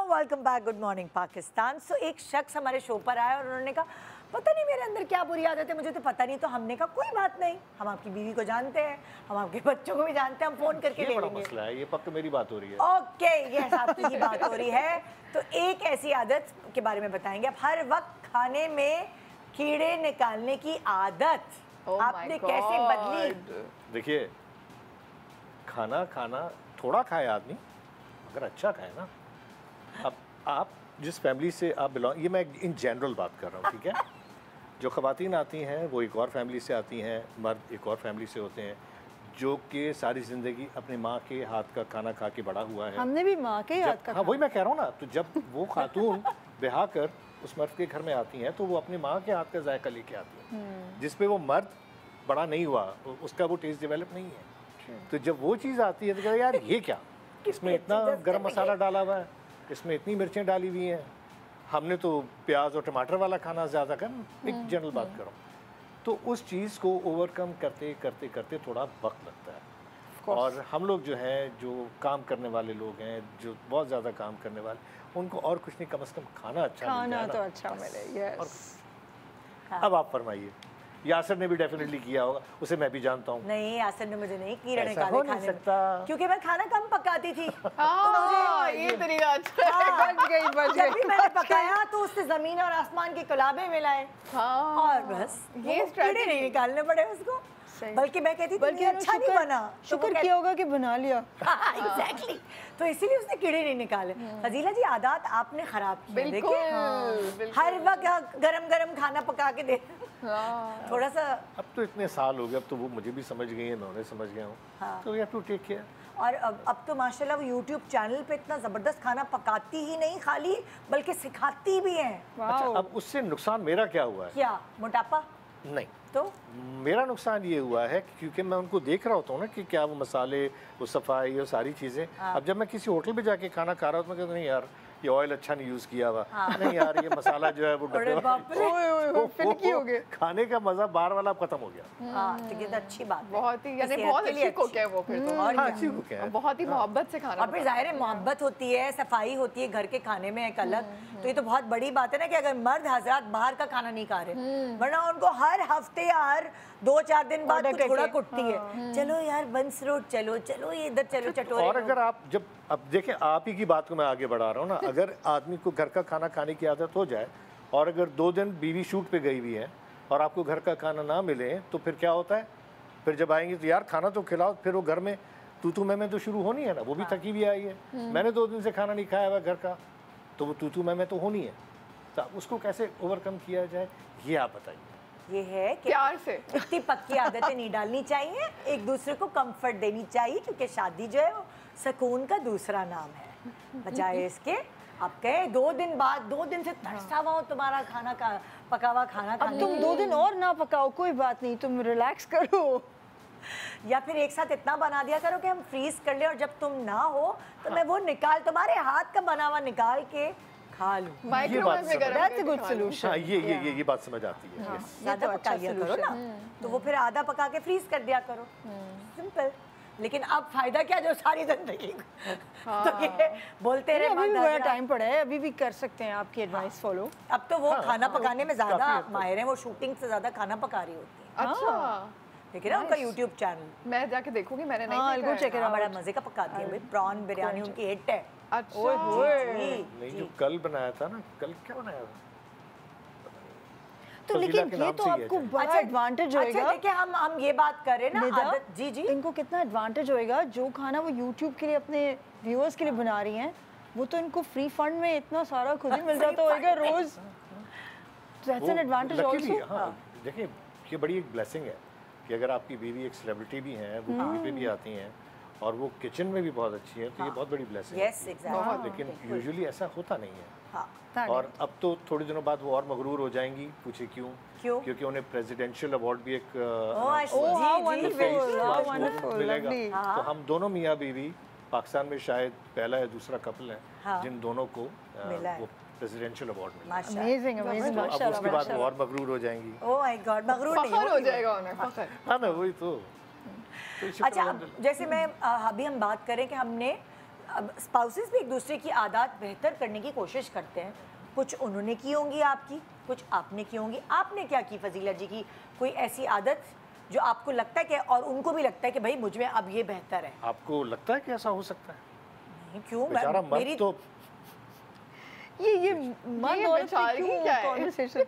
Welcome back, good morning Pakistan. So एक शख्स हमारे शो पर आया और उन्होंने कहा पता नहीं मेरे अंदर क्या बुरी आदत है, मुझे तो पता नहीं। तो हमने कहा कोई बात नहीं, हम आपकी बीवी को जानते हैं, हम आपके बच्चों को भी जानते हैं, हम फोन करके ले लेंगे। मसला है, ये पक्का मेरी बात हो रही है। ओके, यस, आपकी ही बात हो रही है। तो एक ऐसी आदत के बारे में बताएंगे आप, हर वक्त खाने में कीड़े निकालने की आदत आपने कैसे बदली? देखिए, खाना थोड़ा खाए आदमी, अगर अच्छा खाए ना। अब आप जिस फैमिली से आप बिलोंग, ये मैं इन जनरल बात कर रहा हूँ, ठीक है। जो ख़वातीन आती हैं वो एक और फैमिली से आती हैं, मर्द एक और फैमिली से होते हैं, जो कि सारी ज़िंदगी अपनी माँ के हाथ का खाना खा के बड़ा हुआ है। हमने भी माँ के हाथ का, हाँ, वही मैं कह रहा हूँ ना। तो जब वो खातून ब्याह कर उस मर्द के घर में आती हैं, तो वो अपनी माँ के हाथ का जायका लेके आती हैं, जिस पे वो मर्द बड़ा नहीं हुआ, उसका वो टेस्ट डेवलप नहीं है। तो जब वो चीज़ आती है तो कहते यार ये क्या, इसमें इतना गर्म मसाला डाला हुआ है, इसमें इतनी मिर्चें डाली हुई हैं, हमने तो प्याज और टमाटर वाला खाना ज़्यादा कर, एक जनरल बात करूँ, तो उस चीज़ को ओवरकम करते करते करते थोड़ा वक्त लगता है। और हम लोग जो हैं, जो काम करने वाले लोग हैं, जो बहुत ज़्यादा काम करने वाले, उनको और कुछ नहीं, कम से कम खाना अच्छा मिल जाए ना। तो अच्छा मिले, यस। अब आप फरमाइए, यासर ने भी डेफिनेटली किया होगा, उसे मैं भी जानता हूँ। नहीं, यासर ने मुझे नहीं, कीड़े ऐसा निकाले हो नहीं खाने सकता। में, क्योंकि मैं खाना कम पकाती थी। ये तरीका अच्छा है। बच जब भी गई। मैंने पकाया तो उससे जमीन और आसमान के कुलाबे मिलाए और बस ये वो कीड़े नहीं निकालने पड़े उसको। बल्कि मैं कहती थी ये अच्छा नहीं बना, शुक्र किया होगा कि बना लिया। एग्जैक्टली, तो इसीलिए उसने कीड़े नहीं निकाले। फजीला जी, आदत आपने खराब की, देखिए हर वक्त गरम गरम खाना पका के दे। थोड़ा सा अब तो इतने साल हो गए, अब तो वो मुझे भी समझ गई है, मैं उन्हें समझ गया हूँ, तो we have to take care. और अब तो माशाल्लाह वो यूट्यूब चैनल पे इतना ज़बरदस्त खाना पकाती ही नहीं खाली, बल्कि सिखाती भी हैं। अच्छा, अब उससे नुकसान मेरा क्या हुआ है? क्या, मोटापा? नहीं, तो मेरा नुकसान ये हुआ है कि क्योंकि मैं उनको देख रहा होता हूँ ना कि क्या वो मसाले, वो सफाई और सारी चीज़ें। अब जब मैं किसी होटल पे जाके खाना खा रहा हूँ तो मैं कहता नहीं यार, ये ऑयल अच्छा नहीं यूज़ किया हुआ, नहीं यार ये मसाला जो है वो डब्बे फिनकी हो गए। खाने का मज़ा बार वाला खत्म हो गया। हाँ, तो ये तो अच्छी बात है। बहुत ही, यानी सेहत बहुत के लिए अच्छी कुक है वो फिर तो। और हाँ, क्या? अच्छी कुक है। बहुत ही मोहब्बत से खाना और फिर जाहिर है मोहब्बत होती है, सफाई होती है घर के खाने में एक अलग। तो ये तो बहुत बड़ी बात है ना कि अगर मर्द हजरात बाहर का खाना नहीं खा रहे, वरना उनको हर हफ्ते यार 2-4 दिन बाद कुछ थोड़ा कुटती है, चलो यार बंस रोड चलो, चलो ये इधर चलो चटोरे। और अगर आप जब, अब देखें आप ही की बात को मैं आगे बढ़ा रहा हूँ ना, अगर आदमी को घर का खाना खाने की आदत हो जाए और अगर 2 दिन बीवी शूट पे गई हुई है और आपको घर का खाना ना मिले तो फिर क्या होता है? फिर जब आएंगे तो यार खाना तो खिलाओ, फिर वो घर में तू मैं तो शुरू होनी है ना, वो भी थकी भी आई है, मैंने 2 दिन से खाना नहीं खाया हुआ घर का, तो वो तू मैं तो होनी है। तो उसको कैसे ओवरकम किया जाए, ये आप बताइए। ये है कि प्यार से इतनी पक्की आदतें नहीं डालनी चाहिए, एक दूसरे को कंफर्ट देनी चाहिए, क्योंकि शादी जो है वो सुकून का दूसरा नाम है। बजाय इसके आप कहे 2 दिन बाद, 2 दिन से तरसा हुआ हूं तुम्हारा खाना का पका हुआ खाना अब खाने तुम 2 दिन और ना पकाओ, कोई बात नहीं, तुम रिलैक्स करो। या फिर एक साथ इतना बना दिया करो कि हम फ्रीज कर ले और जब तुम ना हो तो मैं वो निकाल, तुम्हारे हाथ का बना हुआ निकाल के खा लूं। माइक्रोवेव में गरम That's a good करके खा लो। solution. हाँ, ये बात समझ आती है। yes। ज़्यादा तो पका अच्छा लिया करो ना, तो वो फिर आधा पका के फ्रीज कर दिया करो, सिंपल। लेकिन अब फायदा क्या जो सारी जिंदगी तो ये बोलते रहे अभी भी मर्द बड़ा हजरात। टाइम पड़ा है, अभी भी कर सकते हैं आपकी एडवाइस फॉलो। अब तो वो खाना पकाने में ज्यादा काफी हद तक। माहिर है, वो शूटिंग से ज्यादा खाना पका रही होती है। अच्छा, देखिए ना उनका यूट्यूब चैनल, मैं जाके देखूंगी, मैंने नहीं हाँ, देखा go है। check it out. बड़ा मजे का पकाती है भाई, प्रॉन बिरयानी उनकी हिट है। अच्छा, जी, नहीं, जी। जो कल बनाया था ना, कल क्या बनाया था? तो फजीला लेकिन के ये नाम तो से ही है आपको चैनल। बड़ा एडवांटेज अच्छा होएगा। देखिए हम ये बात कर रहे हैं ना निदा, आदत, जी जी इनको कितना एडवांटेज होएगा, जो खाना वो यूट्यूब के लिए अपने व्यूअर्स के लिए बना रही हैं, वो तो इनको फ्री फंड में इतना सारा खुद ही मिल जाता होएगा रोज। That's an advantage luckily, also. हाँ, देखिए ये बड़ी एक ब्लेसिंग है कि अगर आपकी बीवी एक सेलिब्रिटी भी हैं, वो टीवी पे भी आती हैं और वो किचन में भी बहुत अच्छी है, तो ये बहुत बड़ी ब्लेसिंग है। Yes exactly. लेकिन यूजुअली ऐसा होता नहीं है। हाँ, और अब तो थोड़े दिनों बाद वो और मगरूर हो जाएंगी, पूछे क्यों? क्यों? क्योंकि उन्हें प्रेसिडेंशियल अवार्ड भी एक Oh, how wonderful, मिलेगा। lovely. तो हम दोनों मियाँ बीवी पाकिस्तान में शायद पहला या दूसरा कपल है हाँ। जिन दोनों को मिला है। वो प्रेसिडेंशियल अवार्ड मिला। माशाल्लाह। अमेजिंग अमेजिंग, तो अब माशाल्लाह उसके बाद वो माशाल्लाह। और मगरूर हो जाएंगी। ओह माय गॉड, मगरूर नहीं फखर हो होगी। जाएगा उन्हें, फखर। हाँ ना, वही तो शुक्र अच्छा, अब अल्हम्दुलिल्लाह। जैसे मैं अभी हम बात करें कि हमने अब स्पाउसेस भी एक दूसरे की आदत बेहतर करने की कोशिश करते हैं, कुछ उन्होंने की होंगी आपकी, कुछ आपने की होंगी। आपने क्या की फजीला जी की कोई ऐसी आदत जो आपको लगता है कि और उनको भी लगता है कि भाई मुझ में अब ये बेहतर है? आपको लगता है कि ऐसा हो सकता है? नहीं, क्यों? बेचारा मेरी मर्द तो ये मन और बेचारी क्यों क्या है? कॉन्वर्सेशन।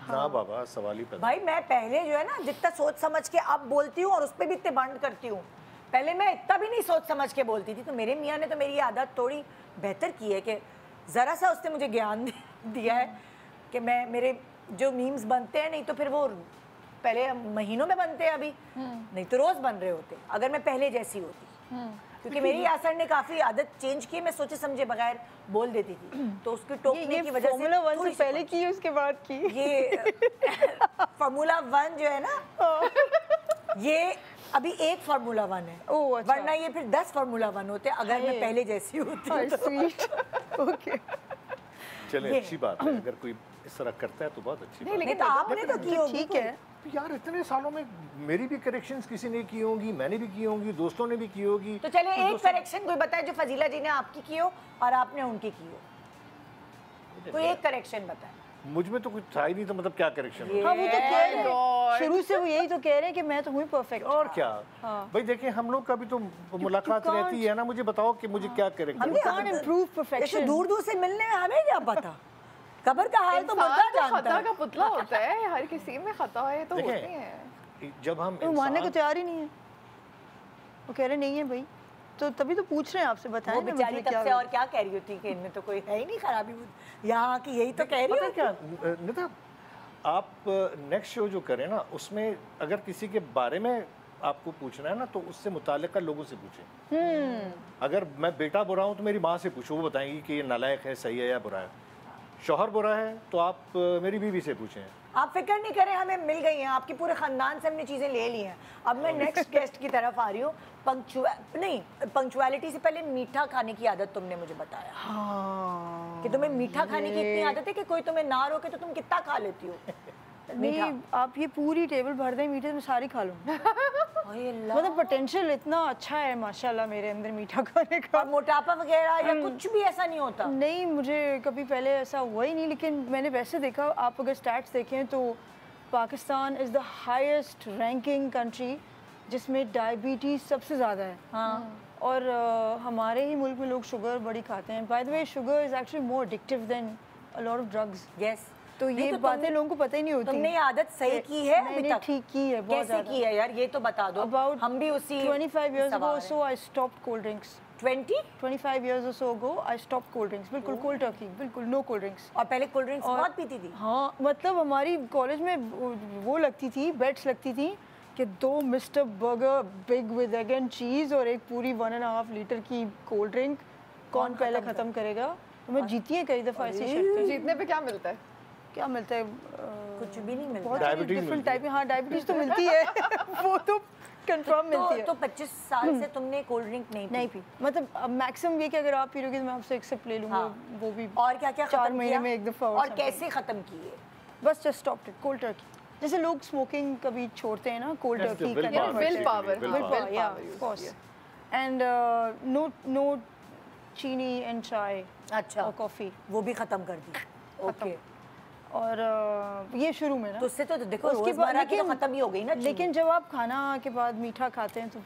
ना बाबा, सवाल ही पैदा। भाई मैं पहले जो है ना जितना सोच समझ के अब बोलती हूँ और उस पर भी इतने बांट करती हूँ, पहले मैं इतना भी नहीं सोच समझ के बोलती थी। तो मेरे मियाँ ने तो मेरी आदत थोड़ी बेहतर की है कि ज़रा सा उसने मुझे ज्ञान दिया है कि मैं, मेरे जो मीम्स बनते हैं, नहीं तो फिर वो पहले महीनों में बनते हैं अभी, नहीं तो रोज़ बन रहे होते अगर मैं पहले जैसी होती। क्योंकि मेरी यासर ने काफ़ी आदत चेंज की, मैं सोचे समझे बगैर बोल देती थी, तो उसकी टोकने की वजह से फार्मूला 1 थोड़ी से सी पहले की उसके बाद की। ये फार्मूला 1 जो है ना, ये अभी एक फार्मूला 1 है। ओह, अच्छा। वरना ये फिर 10 फार्मूला 1 होते अगर मैं पहले जैसी होती स्वीट। ओके। चले अच्छी बात है, अगर कोई इस तरह करता है तो बहुत अच्छी बात है। नहीं तो आपने तो की होगी ठीक है तो यार इतने सालों में मेरी भी करेक्शंस किसी ने की होंगी, मैंने भी की होंगी, दोस्तों ने भी की होगी। तो चलिए एक करेक्शन कोई बताए जो फजीला जी ने आपकी की हो और आपने उनकी की हो, कोई एक करेक्शन बताए। मुझ में तो कुछ था ही नहीं, तो मतलब क्या करेक्शन? हाँ वो तो कह रहे हैं शुरू से, वो यही तो कह रहे हैं कि मैं तो हूँ परफेक्ट। और क्या हाँ। भाई देखिए, हम लोग का भी तो मुलाकात रहती है ना, मुझे बताओ कि मुझे क्या करेक्शन। हमें can't improve perfection। दूर दूर से मिलने में हमें क्या पता, कब्र का हाल तो मुर्दा इंसान तो जानता खता है। का पुतला होता है, हर किसी में खता है तो देखें, होती है। जब हम वो मानने को इंसान तैयार ही नहीं है, वो कह रहे नहीं है भाई, तो तभी तो पूछ रहे हैं आपसे, बताएं वो ना बेचारी मुझे तब क्या से और क्या कह रही होती कि इनमें तो कोई है ही नहीं खराबी, यहाँ की यही तो कह रही पता है होती। क्या निता, आप नेक्स्ट शो जो करें ना, उसमें अगर किसी के बारे में आपको पूछना है ना, तो उससे मुताल्लिका लोगों से पूछें। अगर मैं बेटा बुरा हूँ तो मेरी माँ से पूछो, वो बताएंगी कि ये नालायक है, सही है या बुरा है। शौहर बुरा है तो आप मेरी बीवी से पूछें। आप फिक्र नहीं करें, हमें मिल गई हैं, आपकी पूरे खानदान से हमने चीज़ें ले ली हैं। अब मैं नेक्स्ट गेस्ट की तरफ आ रही हूँ। पंक्चुअलिटी से पहले मीठा खाने की आदत तुमने मुझे बताया। हाँ कि तुम्हें मीठा खाने की इतनी आदत है कि कोई तुम्हें ना रोके तो तुम कितना खा लेती हो? नहीं, आप ये पूरी टेबल भर दें मीठे में, सारी खा लूँ। मतलब पोटेंशियल इतना अच्छा है माशाल्लाह मेरे अंदर मीठा खाने का। और मोटापा वगैरह या कुछ भी ऐसा नहीं होता? नहीं, मुझे कभी पहले ऐसा हुआ ही नहीं, लेकिन मैंने वैसे देखा, आप अगर स्टैट्स देखें तो Pakistan is the highest ranking country जिसमें डायबिटीज़ सबसे ज़्यादा है। हाँ। और हमारे ही मुल्क में लोग शुगर बड़ी खाते हैं। By the way, sugar is actually more addictive than a lot of drugs. Yes. तो ये बातें लोगों को पता ही नहीं होती। तुमने ये आदत सही की है अभी मैंने तक? ठीक की है, बहुत कैसे ज़्यादा। की है यार, ये तो बता दो। About हम भी उसी 25 years ago, सवाल हैं। so I stopped cold drinks. 25 years or so ago, I stopped cold drinks. बिल्कुल cold turkey, बिल्कुल no cold drinks. और पहले कोल्ड ड्रिंक्स बहुत पीती थी? हाँ, मतलब हमारी कॉलेज में वो लगती थी, बेट्स लगती थी कि 2 mister burger big with egg and cheese और एक पूरी 1.5 लीटर की कोल्ड ड्रिंक, कौन पहले ख़त्म करेगा। तो मैं जीती है कई दफ़ा ऐसी शर्तें। जीतने पे क्या मिलता है? क्या मिलता है? कुछ भी नहीं मिलता। बहुत डायबिटीज डिफरेंट टाइप की। हाँ, डायबिटीज़ तो मिलती है वो तो कंफर्म मिलती है। तो 25 साल से तुमने कोल्ड ड्रिंक नहीं पी? मतलब अब मैक्सिमम ये कि अगर आप पी लोगे तो मैं आपसे एक सिप ले लूँगा। हाँ। वो भी और क्या क्या 4 महीने में एक दफ़ा। और कैसे खत्म किए? बस just stopped it. Cold Turkey, जैसे लोग स्मोकिंग कभी छोड़ते हैं ना, cold That's the Turkey willpower. का विल पावर, Willpower. या ऑफ कोर्स। एंड नो चीनी एंड चाय अच्छा। और कॉफ़ी, वो भी खत्म कर दी? ओके। और ये शुरू में ना, तो उससे तो देखो उसके बाद रोजमर्रा की तो खत्म ही हो गई ना चीनी। लेकिन जब आप खाना के बाद मीठा खाते हैं तो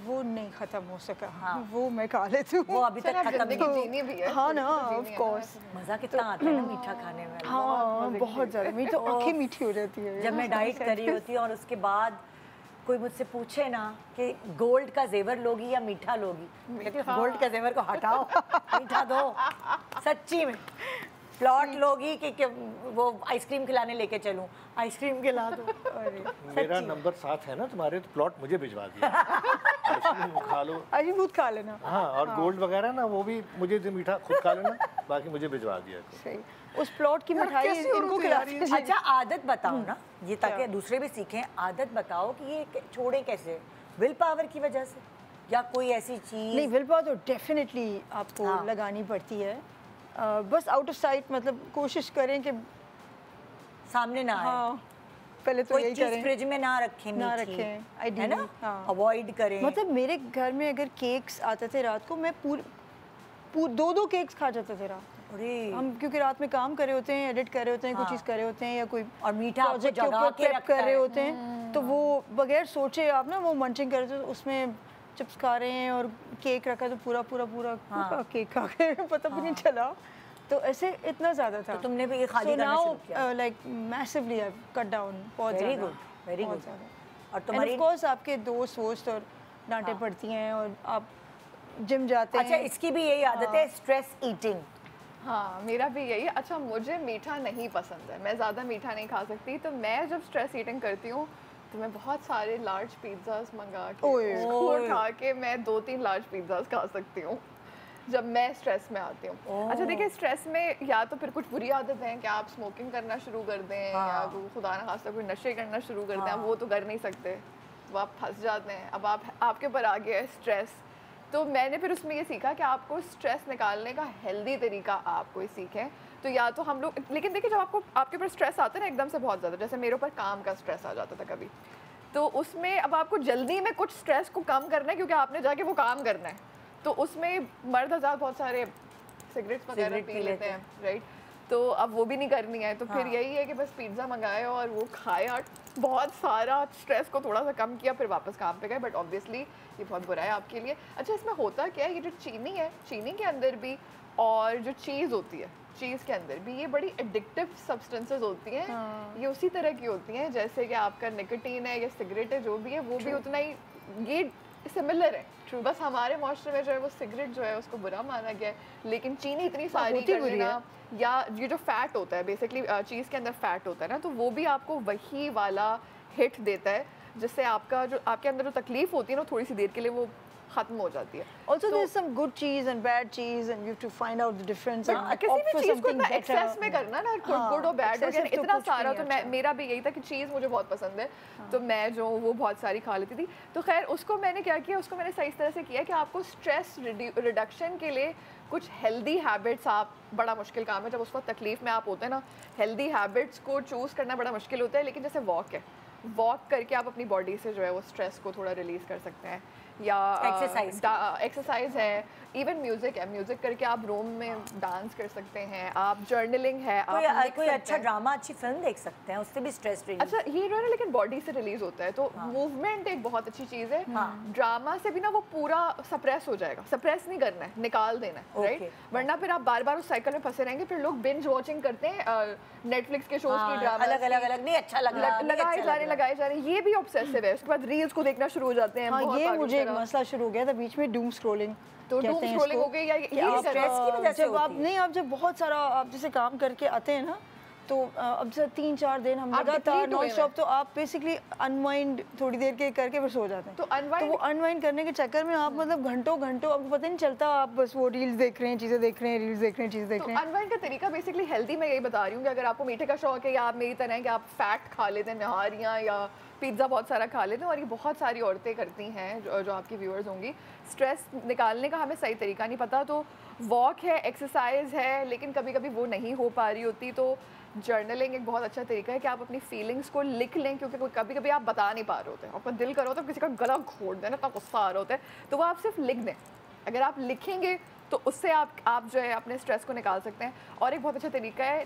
वो नहीं खत्म हो सका। हाँ। वो मैं खा लेती हूँ। वो अभी तक खत्म जिंदगी नहीं। जीनी भी है। हाँ ना, जीनी ऑफ है ना। कोर्स। मजा कितना आता है ना मीठा खाने में। हाँ, बहुत ज़्यादा। मेरी तो आँखें मीठी हो जाती है जब मैं डाइट कर रही होती हूँ और उसके बाद कोई मुझसे पूछे ना कि गोल्ड का जेवर लोगी या मीठा लोगी, कहती हूँ गोल्ड का जेवर को हटाओ, मीठा दो। सच्ची में प्लॉट लोगी कि वो आइसक्रीम खिलाने लेके चलूं, आइसक्रीम खिला दो। मेरा नंबर 7 है ना तुम्हारे, तो प्लॉट मुझे भिजवा दिया। आइसक्रीम खा लो। अजीबूत खा लेना। हाँ, और गोल्ड वगैरह ना, वो भी मुझे जो मीठा खुद खा लेना, बाकी मुझे भिजवा दिया। सही। उस प्लॉट की मिठाई इनको खिलाती है। अच्छा आदत बताओ ना, ये ताकि दूसरे भी सीखें। आदत बताओ कि ये छोड़ें कैसे? विल पावर की वजह से या कोई ऐसी चीज? नहीं, विल पावर तो डेफिनेटली आपको हाँ। लगानी पड़ती है। बस आउट ऑफ साइट, मतलब कोशिश करें कि सामने ना आए। हाँ, पहले तो कोई यही चीज करें, फ्रिज में ना रखें, ना मीठी, रखें, है ideally, ना? हाँ। अवॉइड करें। मतलब मेरे घर में अगर केक्स आते थे रात को, मैं पूरे 2 केक्स खा जाते थे रात। अरे हम क्योंकि रात में काम कर रहे होते हैं, एडिट कर रहे होते हैं, हाँ। कुछ चीज़ कर रहे होते हैं या कोई और मीठा आपको प्रोजेक्ट के जगा ऊपर के प्रेप रखता कर रहे है। होते हैं, तो वो बगैर सोचे आप ना वो मंचिंग कर रहे थे, उसमें चिप्स खा रहे हैं और केक रखा तो पूरा हाँ। केक खा गए, पता भी नहीं चला। तो ऐसे इतना ज़्यादा था। तो तुमने भी ये खाली करना शुरू किया? Like massively I cut down बहुत वेरी ज़्यादा। गुड, वेरी बहुत गुड। ज़्यादा। और एंड तुम्हारी ऑफ कोर्स आपके दोस्त वोस्त और डांटे पड़ती हैं और आप जिम जाते अच्छा, हैं। इसकी भी यही आदत है, स्ट्रेस ईटिंग। हाँ, मेरा भी यही है। अच्छा, मुझे मीठा नहीं पसंद है, मैं ज़्यादा मीठा नहीं खा सकती, तो मैं जब स्ट्रेस ईटिंग करती हूँ तो मैं बहुत सारे लार्ज पिज़्ज़ास मंगा के उसको उठा के मैं 2-3 लार्ज पिज़्ज़ास खा सकती हूँ जब मैं स्ट्रेस में आती हूँ। अच्छा देखिए, स्ट्रेस में या तो फिर कुछ बुरी आदत है कि आप स्मोकिंग करना शुरू कर दें, या खुदा ना खास्ता कोई नशे करना शुरू कर दें। वो तो कर नहीं सकते, वो आप फंस जाते हैं। अब आपके ऊपर आ गया है स्ट्रेस तो मैंने फिर उसमें ये सीखा कि आपको स्ट्रेस निकालने का हेल्दी तरीका आप कोई सीखें। तो या तो हम लोग, लेकिन देखिए जब आपके ऊपर स्ट्रेस आता है ना एकदम से बहुत ज़्यादा, जैसे मेरे ऊपर काम का स्ट्रेस आ जाता था कभी, तो उसमें अब आपको जल्दी में कुछ स्ट्रेस को कम करना है क्योंकि आपने जाके वो काम करना है, तो उसमें मर्द हज़ार बहुत सारे सिगरेट्स वगैरह पी लेते हैं, राइट। तो अब वो भी नहीं करनी है, तो फिर यही है कि बस पिज़्ज़ा मंगाए और वो खाए और बहुत सारा स्ट्रेस को थोड़ा सा कम किया, फिर वापस काम पे गए। बट ऑब्वियसली ये बहुत बुरा है आपके लिए। अच्छा, इसमें होता क्या है, ये जो चीनी है, चीनी के अंदर भी और जो चीज़ होती है, चीज़ के अंदर भी ये बड़ी एडिक्टिव सब्सटेंसेस होती हैं। ये उसी तरह की होती हैं जैसे कि आपका निकोटीन है या सिगरेट है, जो भी है वो भी उतना ही ये सिमिलर है। बस हमारे माशरे में जो है वो सिगरेट जो है उसको बुरा माना गया है, लेकिन चीनी इतनी सारी कर लेना, या ये जो फैट होता है बेसिकली चीज़ के अंदर फैट होता है ना, तो वो भी आपको वही वाला हिट देता है जिससे आपका जो आपके अंदर जो तकलीफ होती है ना थोड़ी सी देर के लिए वो खत्म हो जाती है। Also there's some good cheese and bad cheese and you have to find out the difference and opt किसी भी for चीज़ को something इतना better. एक्सेस में करना ना, गुड और बैड वगैरह excessive तो इतना कुछ सारा, भी तो नहीं मैं अच्छा। मेरा भी यही था कि चीज़ मुझे बहुत पसंद है, तो मैं जो वो बहुत सारी खा लेती थी। तो खैर उसको मैंने क्या किया, उसको मैंने सही तरह से किया कि आपको स्ट्रेस रिडक्शन के लिए कुछ हेल्दी हैबिट्स, आप बड़ा मुश्किल काम है जब उस वक्त तकलीफ में आप होते हैं ना, हेल्दी हैबिट्स को चूज़ करना बड़ा मुश्किल होता है, लेकिन जैसे वॉक है, वॉक करके आप अपनी बॉडी से जो है वो स्ट्रेस को थोड़ा रिलीज़ कर सकते हैं, या एक्सरसाइज है, इवन म्यूजिक है, म्यूजिक करके आप रूम में डांस कर सकते हैं, आप जर्नलिंग है, आप कोई अच्छा ड्रामा, अच्छी फिल्म देख सकते हैं, उससे भी स्ट्रेस रिलीज। अच्छा ये जो है ना, लेकिन बॉडी से रिलीज होता है, तो मूवमेंट एक बहुत अच्छी चीज़ है। ड्रामा से भी ना वो पूरा सप्रेस हो जाएगा, सप्रेस नहीं करना है, निकाल देना है, राइट। वरना फिर आप बार बार उस साइकिल में फंसे रहेंगे। फिर लोग बिंज वॉचिंग करते हैं नेटफ्लिक्स के शोज की, ड्रामा अलग नहीं अच्छा लग रहा, लगाए जा रहे, ये भी ऑब्सेसिव है। उसके बाद रील्स को देखना शुरू हो जाते हैं। ये मुझे एक मसला शुरू हो गया था बीच में, डूम स्क्रोलिंग। तो डूम स्क्रोलिंग हो गई या ये स्ट्रेस की वजह से जब आप नहीं, आप जब बहुत सारा आप जैसे काम करके आते हैं ना, तो अब से 3-4 दिन हम लगातार नॉन स्टॉप, तो आप बेसिकली अनवाइंड थोड़ी देर के करके फिर सो जाते हैं। तो वो अनवाइंड करने के चक्कर में आप मतलब घंटों आपको पता नहीं चलता, आप बस वो रील्स देख रहे हैं, चीज़ें देख रहे हैं, रील्स देख रहे हैं, चीज़ें देख रहे हैं। अनवाइंड का तरीका बेसिकली हेल्दी मैं यही बता रही हूँ कि अगर आपको मीठे का शौक है, या आप मेरी तरह है कि आप फैट खा लेते हैं, नहारियाँ या पिज़्ज़ा बहुत सारा खा लेते हैं, और ये बहुत सारी औरतें करती हैं जो आपकी व्यूअर्स होंगी, स्ट्रेस निकालने का हमें सही तरीका नहीं पता, तो वॉक है, एक्सरसाइज है, लेकिन कभी कभी वो नहीं हो पा रही होती, तो जर्नलिंग एक बहुत अच्छा तरीका है कि आप अपनी फीलिंग्स को लिख लें, क्योंकि कभी कभी आप बता नहीं पा रहे होते, आपका दिल कर रहा होता है किसी का गला घोट देना, इतना गुस्सा आ रहा होता है, तो वो आप सिर्फ लिख दें। अगर आप लिखेंगे तो उससे आप जो है अपने स्ट्रेस को निकाल सकते हैं। और एक बहुत अच्छा तरीका है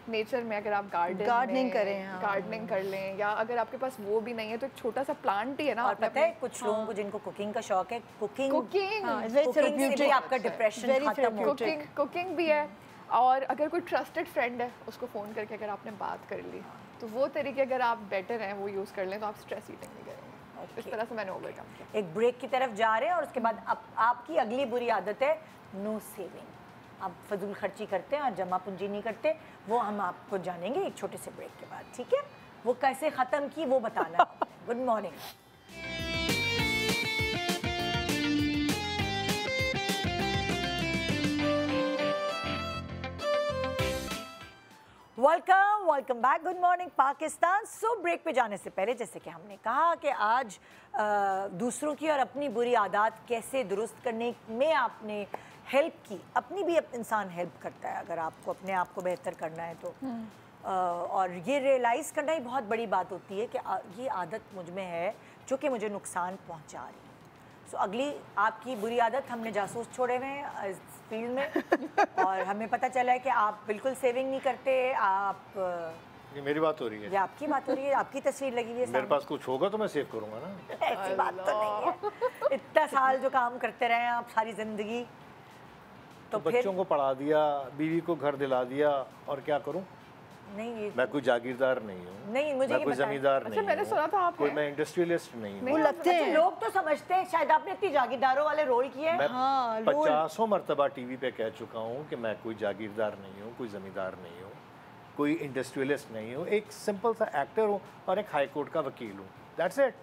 नेचर में अगर आप गार्डनिंग करें, गार्डनिंग कर लें, या अगर आपके पास वो भी नहीं है तो एक छोटा सा प्लांट ही है ना। और पता है कुछ लोगों को जिनको कुकिंग का शौक है, कुकिंग से आपका डिप्रेशन खत्म हो, कुकिंग भी है। और अगर कोई ट्रस्टेड फ्रेंड है उसको फ़ोन करके अगर आपने बात कर ली, तो वो तरीके अगर आप बेटर हैं वो यूज़ कर लें, तो आप स्ट्रेस ईटिंग नहीं करेंगे। इस तरह से मैंने ओवरकम किया। एक ब्रेक की तरफ जा रहे हैं और उसके बाद आपकी अगली बुरी आदत है नो सेविंग। आप फजूल खर्ची करते हैं और जमा पूंजी नहीं करते, वो हम आपको जानेंगे एक छोटे से ब्रेक के बाद, ठीक है? वो कैसे ख़त्म की वो बताना। Good morning. Welcome back. Good morning Pakistan. So break पे जाने से पहले जैसे कि हमने कहा कि आज दूसरों की और अपनी बुरी आदत कैसे दुरुस्त करने में आपने हेल्प की, अपनी भी इंसान हेल्प करता है अगर आपको अपने आप को बेहतर करना है तो। और ये रियलाइज़ करना ही बहुत बड़ी बात होती है कि ये आदत मुझ में है जो कि मुझे नुकसान पहुंचा रही है। सो अगली आपकी बुरी आदत, हमने जासूस छोड़े हुए हैं इस फील्ड में और हमें पता चला है कि आप बिल्कुल सेविंग नहीं करते। आप ये मेरी बात हो रही है, ये आपकी बात हो रही है, आपकी तस्वीर लगी हुई है। मेरे पास कुछ होगा तो मैं सेव करूंगा ना। ऐसी बात तो नहीं है। इतना साल जो काम करते रहे आप, सारी जिंदगी, तो बच्चों को पढ़ा दिया, बीवी को घर दिला दिया, और क्या करूं? नहीं, मैं कोई जागीरदार नहीं हूँ, नहीं मुझे मैं कोई जमींदार नहीं हूँ। मैंने सुना था आप कोई, मैं इंडस्ट्रियलिस्ट नहीं हूँ। वो लगते हैं लोग तो समझते हैं शायद आपने इतनी जागीरदारों वाले रोल किए। मैं 50 मरतबा टीवी पे कह चुका हूँ कि मैं कोई जागीरदार नहीं हूँ, कोई जमींदार नहीं हूँ, कोई इंडस्ट्रियलिस्ट नहीं हूँ, एक सिंपल सा एक्टर हूँ और एक हाई कोर्ट का वकील हूँ। That's it.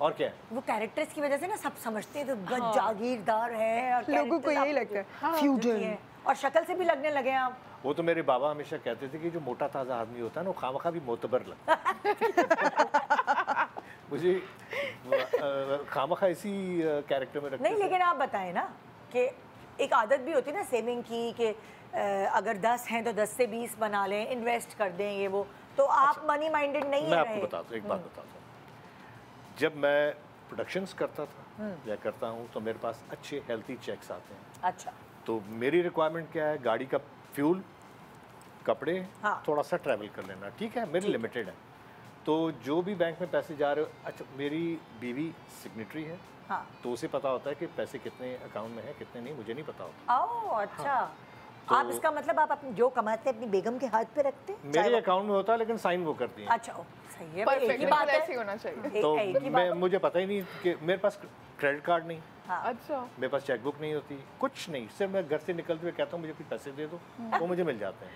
और क्या? वो कैरेक्टर्स की वजह से ना सब समझते हैं तो जागीरदार है, और लोगों को यही लगता है फ्यूजन, और शक्ल से भी लगने लगे आप। वो तो मेरे बाबा हमेशा कहते थे कि जो मोटा ताज़ा आदमी होता है ना वो खामखा भी मोतबर लगता है। मुझे खामखा इसी कैरेक्टर में रखते नहीं, लेकिन आप बताएं ना कि एक आदत भी होती है ना सेविंग की, कि अगर 10 हैं तो 10 से 20 बना लें, इन्वेस्ट कर दें, ये वो। तो आप मनी माइंडेड नहीं है। मैं आपको बताता हूँ, एक बात बताता हूँ। जब मैं प्रोडक्शंस करता था या करता हूँ तो मेरे पास अच्छे हेल्थी चेक्स आते हैं। अच्छा। तो मेरी रिक्वायरमेंट क्या है, गाड़ी का फ्यूल, कपड़े, हाँ। थोड़ा सा ट्रैवल कर लेना, ठीक है, मेरी लिमिटेड है। तो जो भी बैंक में पैसे जा रहे हो, अच्छा मेरी बीवी सिग्नेटरी है, हाँ। तो उसे पता होता है कि पैसे कितने अकाउंट में है कितने नहीं, मुझे नहीं पता होता। ओह अच्छा। तो आप इसका मतलब आप अपनी जो कमाते हैं अपनी बेगम के हाथ पे रखते हैं? मेरे अकाउंट में होता है लेकिन साइन वो करती है। अच्छा, सही है, एक ही परफेक्ट, बात है। ऐसे ही होना चाहिए। तो एक ही बात है। मुझे पता ही नहीं कि मेरे पास क्रेडिट कार्ड नहीं, हाँ। अच्छा, मेरे पास चेकबुक नहीं होती, कुछ नहीं, सिर्फ मैं घर से निकलते हुए कहता हूँ मुझे कुछ पैसे दे दो, वो मुझे मिल जाते हैं,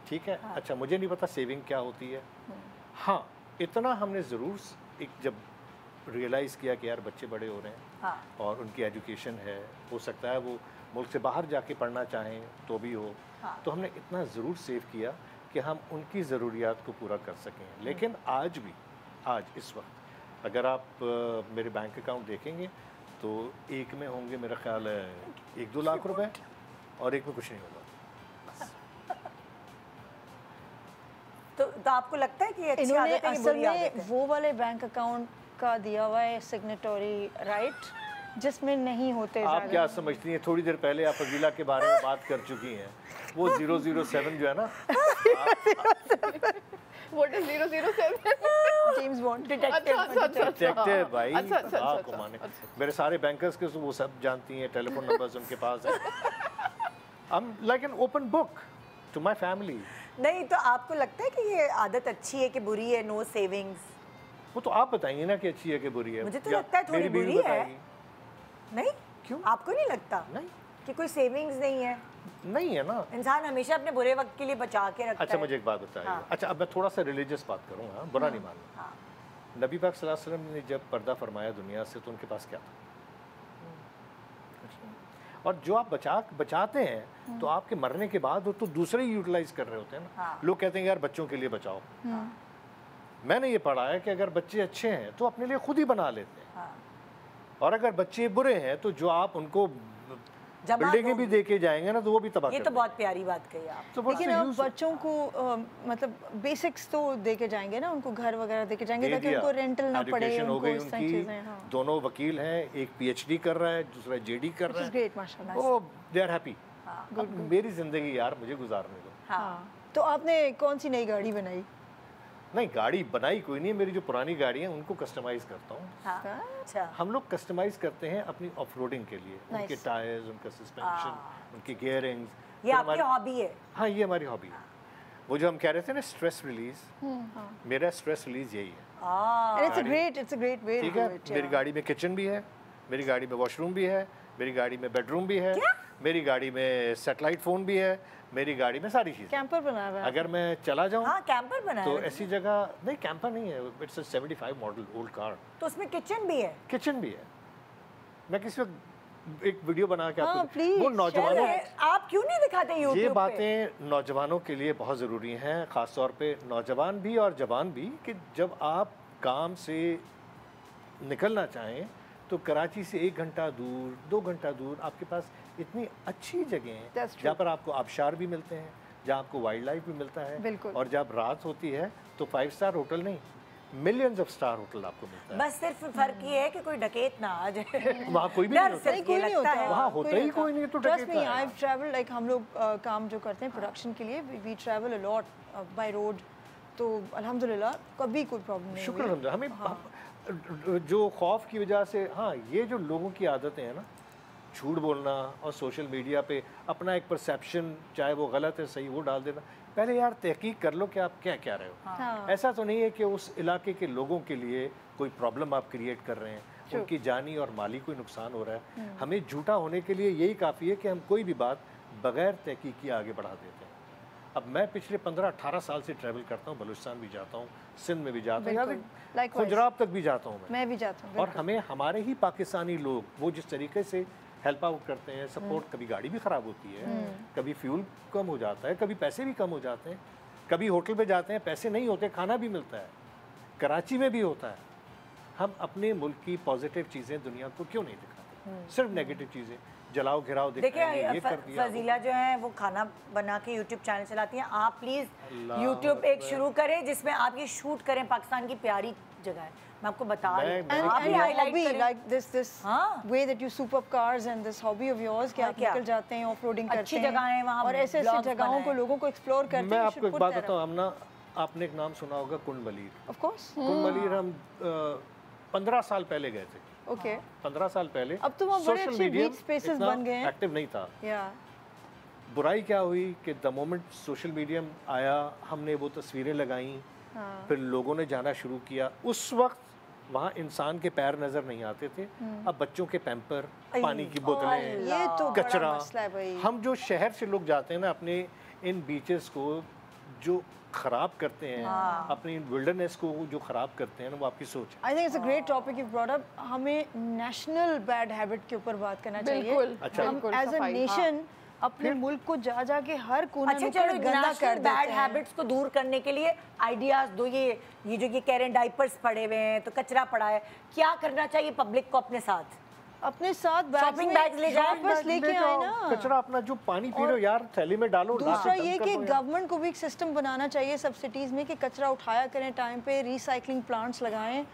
ठीक है। अच्छा, मुझे नहीं पता सेविंग क्या होती है। हाँ, इतना हमने ज़रूर एक जब रियलाइज़ किया कि यार बच्चे बड़े हो रहे हैं, हाँ। और उनकी एजुकेशन है, हो सकता है वो मुल्क से बाहर जाके पढ़ना चाहें तो भी हो, हाँ। तो हमने इतना ज़रूर सेव किया कि हम उनकी ज़रूरियात को पूरा कर सकें। लेकिन आज भी, आज इस वक्त अगर आप मेरे बैंक अकाउंट देखेंगे तो एक में होंगे मेरा ख्याल है 1-2 लाख रुपए, और एक में कुछ नहीं होगा। तो आपको लगता है कि ये अच्छी इन्होंने आदत है कि असल बुरी आदत में है? वो वाले बैंक अकाउंट का दिया हुआ है सिग्नेटरी राइट, जिसमें नहीं होते आप ज़्यादा। क्या समझती हैं, थोड़ी देर पहले आप अगीला के बारे में बात कर चुकी हैं, वो 007 जो है ना, व्हाट इज 007? जेम्स बॉन्ड अच्छा, अच्छा, अच्छा, डिटेक्टिव भाई, अच्छा, अच्छा, वाह, अच्छा, को माने। अच्छा। मेरे सारे बैंकर्स के वो सब जानती हैं, टेलीफोन नंबर्स उनके पास है। I am like an open book to my family. नहीं, तो आपको लगता है कि ये आदत अच्छी है कि बुरी है, नो सेविंग्स? वो तो आप बताइए ना कि अच्छी है कि बुरी है। मुझे तो या लगता है थोड़ी मेरी बीवी बुरी है। बताएगी। नहीं, क्यों? आपको नहीं लगता नहीं, कि कोई सेविंग्स नहीं है? नहीं है ना। इंसान हमेशा अपने बुरे वक्त के लिए बचा के रखता अच्छा, है। मुझे एक बात बताइए। हाँ। अच्छा, अब मैं थोड़ा सा रिलीजियस बात करूँगा, बुरा नहीं मानना। हाँ। नबी पाक सल्लल्लाहु अलैहि वसल्लम ने जब पर्दा फरमाया दुनिया से, तो उनके पास क्या था? और जो आप बचाते हैं तो आपके मरने के बाद वो तो दूसरे ही यूटिलाइज कर रहे होते हैं ना। हाँ। लोग कहते हैं यार बच्चों के लिए बचाओ। मैंने ये पढ़ा है कि अगर बच्चे अच्छे हैं तो अपने लिए खुद ही बना लेते हैं, हाँ। और अगर बच्चे बुरे हैं तो जो आप उनको जमा बिल्डिंगें भी दोगे। दे के जाएंगे ना तो वो भी तबाह ये कर तो देंगे। बहुत प्यारी बात कही आप। तो what's लेकिन the अब use? बच्चों को मतलब बेसिक्स तो दे के जाएंगे ना, उनको घर वगैरह दे के जाएंगे दे ताकि दिया। उनको रेंटल ना पड़े, एजुकेशन हो उनको गई इस तरह उनकी, चीज़ें। हाँ, दोनों वकील हैं, एक PhD कर रहा है, दूसरा JD कर which रहा is है, great, माशाल्लाह। वो दे आर हैप्पी। मेरी जिंदगी यार मुझे गुजारने दो। हाँ, तो आपने कौन सी नई गाड़ी बनाई? नहीं, गाड़ी बनाई कोई नहीं है, मेरी जो पुरानी गाड़ी है उनको कस्टमाइज करता हूँ। हाँ। अच्छा। हम लोग कस्टमाइज करते हैं अपनी ऑफ रोडिंग के लिए, उनके Nice. टायर्स, उनका सस्पेंशन, उनकी गियरिंग्स। ये आपकी हॉबी है? हाँ, ये हमारी हॉबी है। वो जो हम कह रहे थे ना स्ट्रेस रिलीज, मेरा स्ट्रेस रिलीज यही है। And it's a great way to ठीक do है, it, मेरी yeah. गाड़ी में किचन भी है, मेरी गाड़ी में वॉशरूम भी है, मेरी गाड़ी में बेडरूम भी है, मेरी गाड़ी में सैटेलाइट फ़ोन भी है, मेरी गाड़ी में सारी चीज़ें। कैंपर बना हुआ है। अगर मैं चला जाऊँ हाँ, कैंपर बनाया तो है। ऐसी जगह, नहीं कैंपर नहीं है, इट्स 75 मॉडल ओल्ड कार। तो उसमें किचन भी है? किचन भी है। मैं किसी वक्त एक वीडियो बना के हाँ, आपको, please, वो नौजवानों, अरे, आप क्यों नहीं दिखाते यूट्यूब ये पे? बातें नौजवानों के लिए बहुत ज़रूरी हैं, ख़ास तौर पे नौजवान भी और जवान भी, कि जब आप काम से निकलना चाहें तो कराची से 1 घंटा दूर, 2 घंटा दूर आपके पास इतनी अच्छी जगह हैं That's true. जहाँ पर आपको आबशार भी मिलते हैं, जहाँ आपको वाइल्ड लाइफ भी मिलता है, बिल्कुल। और जब रात होती है तो 5 स्टार होटल नहीं, मिलियंस ऑफ स्टार होटल आपको मिलता है। बस सिर्फ फर्क ये है कि कोई डकैत ना आ जाए। वहाँ कोई भी डर नहीं होता। सिर्फ नहीं, कोई ये नहीं लगता होता है। वहाँ होता ही कोई नहीं, तो ट्रस्ट डकैत मी, का है। आई हैव ट्रैवल, लाइक हम लोग काम जो करते हैं प्रोडक्शन के लिए, we travel a lot by road, तो अल्हम्दुलिल्लाह कभी कोई प्रॉब्लम नहीं शुक्र हुई। अल्हम्दुलिल्लाह। हमें जो खौफ की वजह से, हाँ, ये जो लोगों की आदतें हैं ना, झूठ बोलना और सोशल मीडिया पे अपना एक परसेप्शन, चाहे वो गलत है सही, वो डाल देना। पहले यार तहकीक कर लो कि आप क्या कह रहे हो। हाँ। ऐसा तो नहीं है कि उस इलाके के लोगों के लिए कोई प्रॉब्लम आप क्रिएट कर रहे हैं, उनकी जानी और माली कोई नुकसान हो रहा है। हमें झूठा होने के लिए यही काफ़ी है कि हम कोई भी बात बगैर तहकीक किए आगे बढ़ा देते हैं। अब मैं पिछले 15-18 साल से ट्रैवल करता हूँ, बलूचिस्तान भी जाता हूँ, सिंध में भी जाता हूँ, बिल्कुल। Likewise. खुजराब तक भी जाता हूँ मैं भी जाता हूँ। और हमें हमारे ही पाकिस्तानी लोग वो जिस तरीके से हेल्प आउट करते हैं, सपोर्ट, कभी गाड़ी भी ख़राब होती है, कभी फ्यूल कम हो जाता है, कभी पैसे भी कम हो जाते हैं, कभी होटल पे जाते हैं पैसे नहीं होते, खाना भी मिलता है। कराची में भी होता है, हम अपने मुल्क की पॉजिटिव चीज़ें दुनिया को क्यों नहीं दिखाते, सिर्फ नेगेटिव चीज़ें, जलाओ घिराओ दिखाएंगे, ये कर दिया। फजीला जो है वो खाना बना के यूट्यूब चैनल चलाती हैं। आप प्लीज़ यूट्यूब एक शुरू करें जिसमें आप ये शूट करें, पाकिस्तान की प्यारी जगह है, मैं आपको बता रही हूँ। आप भी हाईलाइट करें। like this way that you soup up cars and this hobby of yours कि आप निकल जाते हैं, ऑफ-रोडिंग करते हैं, अच्छी जगह है वहाँ, और ऐसे ऐसे जगहों को लोगों को एक्सप्लोर करते हैं। मैं आपको एक बात बताऊँ आमना, आपने एक नाम सुना होगा कुंड मलीर। Of course. कुंड मलीर हम 15 साल पहले गए थे। Okay. 15 साल पहले। अब तो वहाँ बड़े अच्छे बीच स्पेसेस बन गए हैं। एक्टिव नहीं था। Yeah. बुराई क्या हुई कि द मोमेंट सोशल मीडिया आया, हमने वो तस्वीरें लगाई, फिर लोगों ने जाना शुरू किया। उस वक्त वहाँ इंसान के पैर नजर नहीं आते थे, अब बच्चों के पैम्पर, पानी की बोतलें, ये तो कचरा। बड़ा मसला है भाई। हम जो शहर से लोग जाते हैं ना, अपने इन बीचेस को जो खराब करते हैं, अपनी विल्डरनेस को जो खराब करते हैं ना, वो आपकी सोच है। I think it's a great topic you brought up. हमें नेशनल बैड हैबिट के ऊपर बात करना चाहिए। अच्छा। हम एज अ नेशन अपने मुल्क को जा जा के हर कोना अच्छा नुक्कड़ चलो, गंदा कर देते बैड हैं। हैबिट्स को दूर करने के लिए आइडियाज दो। ये जो ये कह रहे हैं डाइपर्स पड़े हुए हैं तो कचरा पड़ा है, क्या करना चाहिए पब्लिक को अपने साथ? अपने साथ शॉपिंग बैग्स ले जाओ, बस लेके आए ना। कचरा अपना जो पानी पी रहे हो यार थैली में डालो। दूसरा ये कि गवर्नमेंट को भी एक सिस्टम बनाना चाहिए सब सिटीज में कि कचरा उठाया करें टाइम पे, रिसाइकलिंग प्लांट्स लगाएं।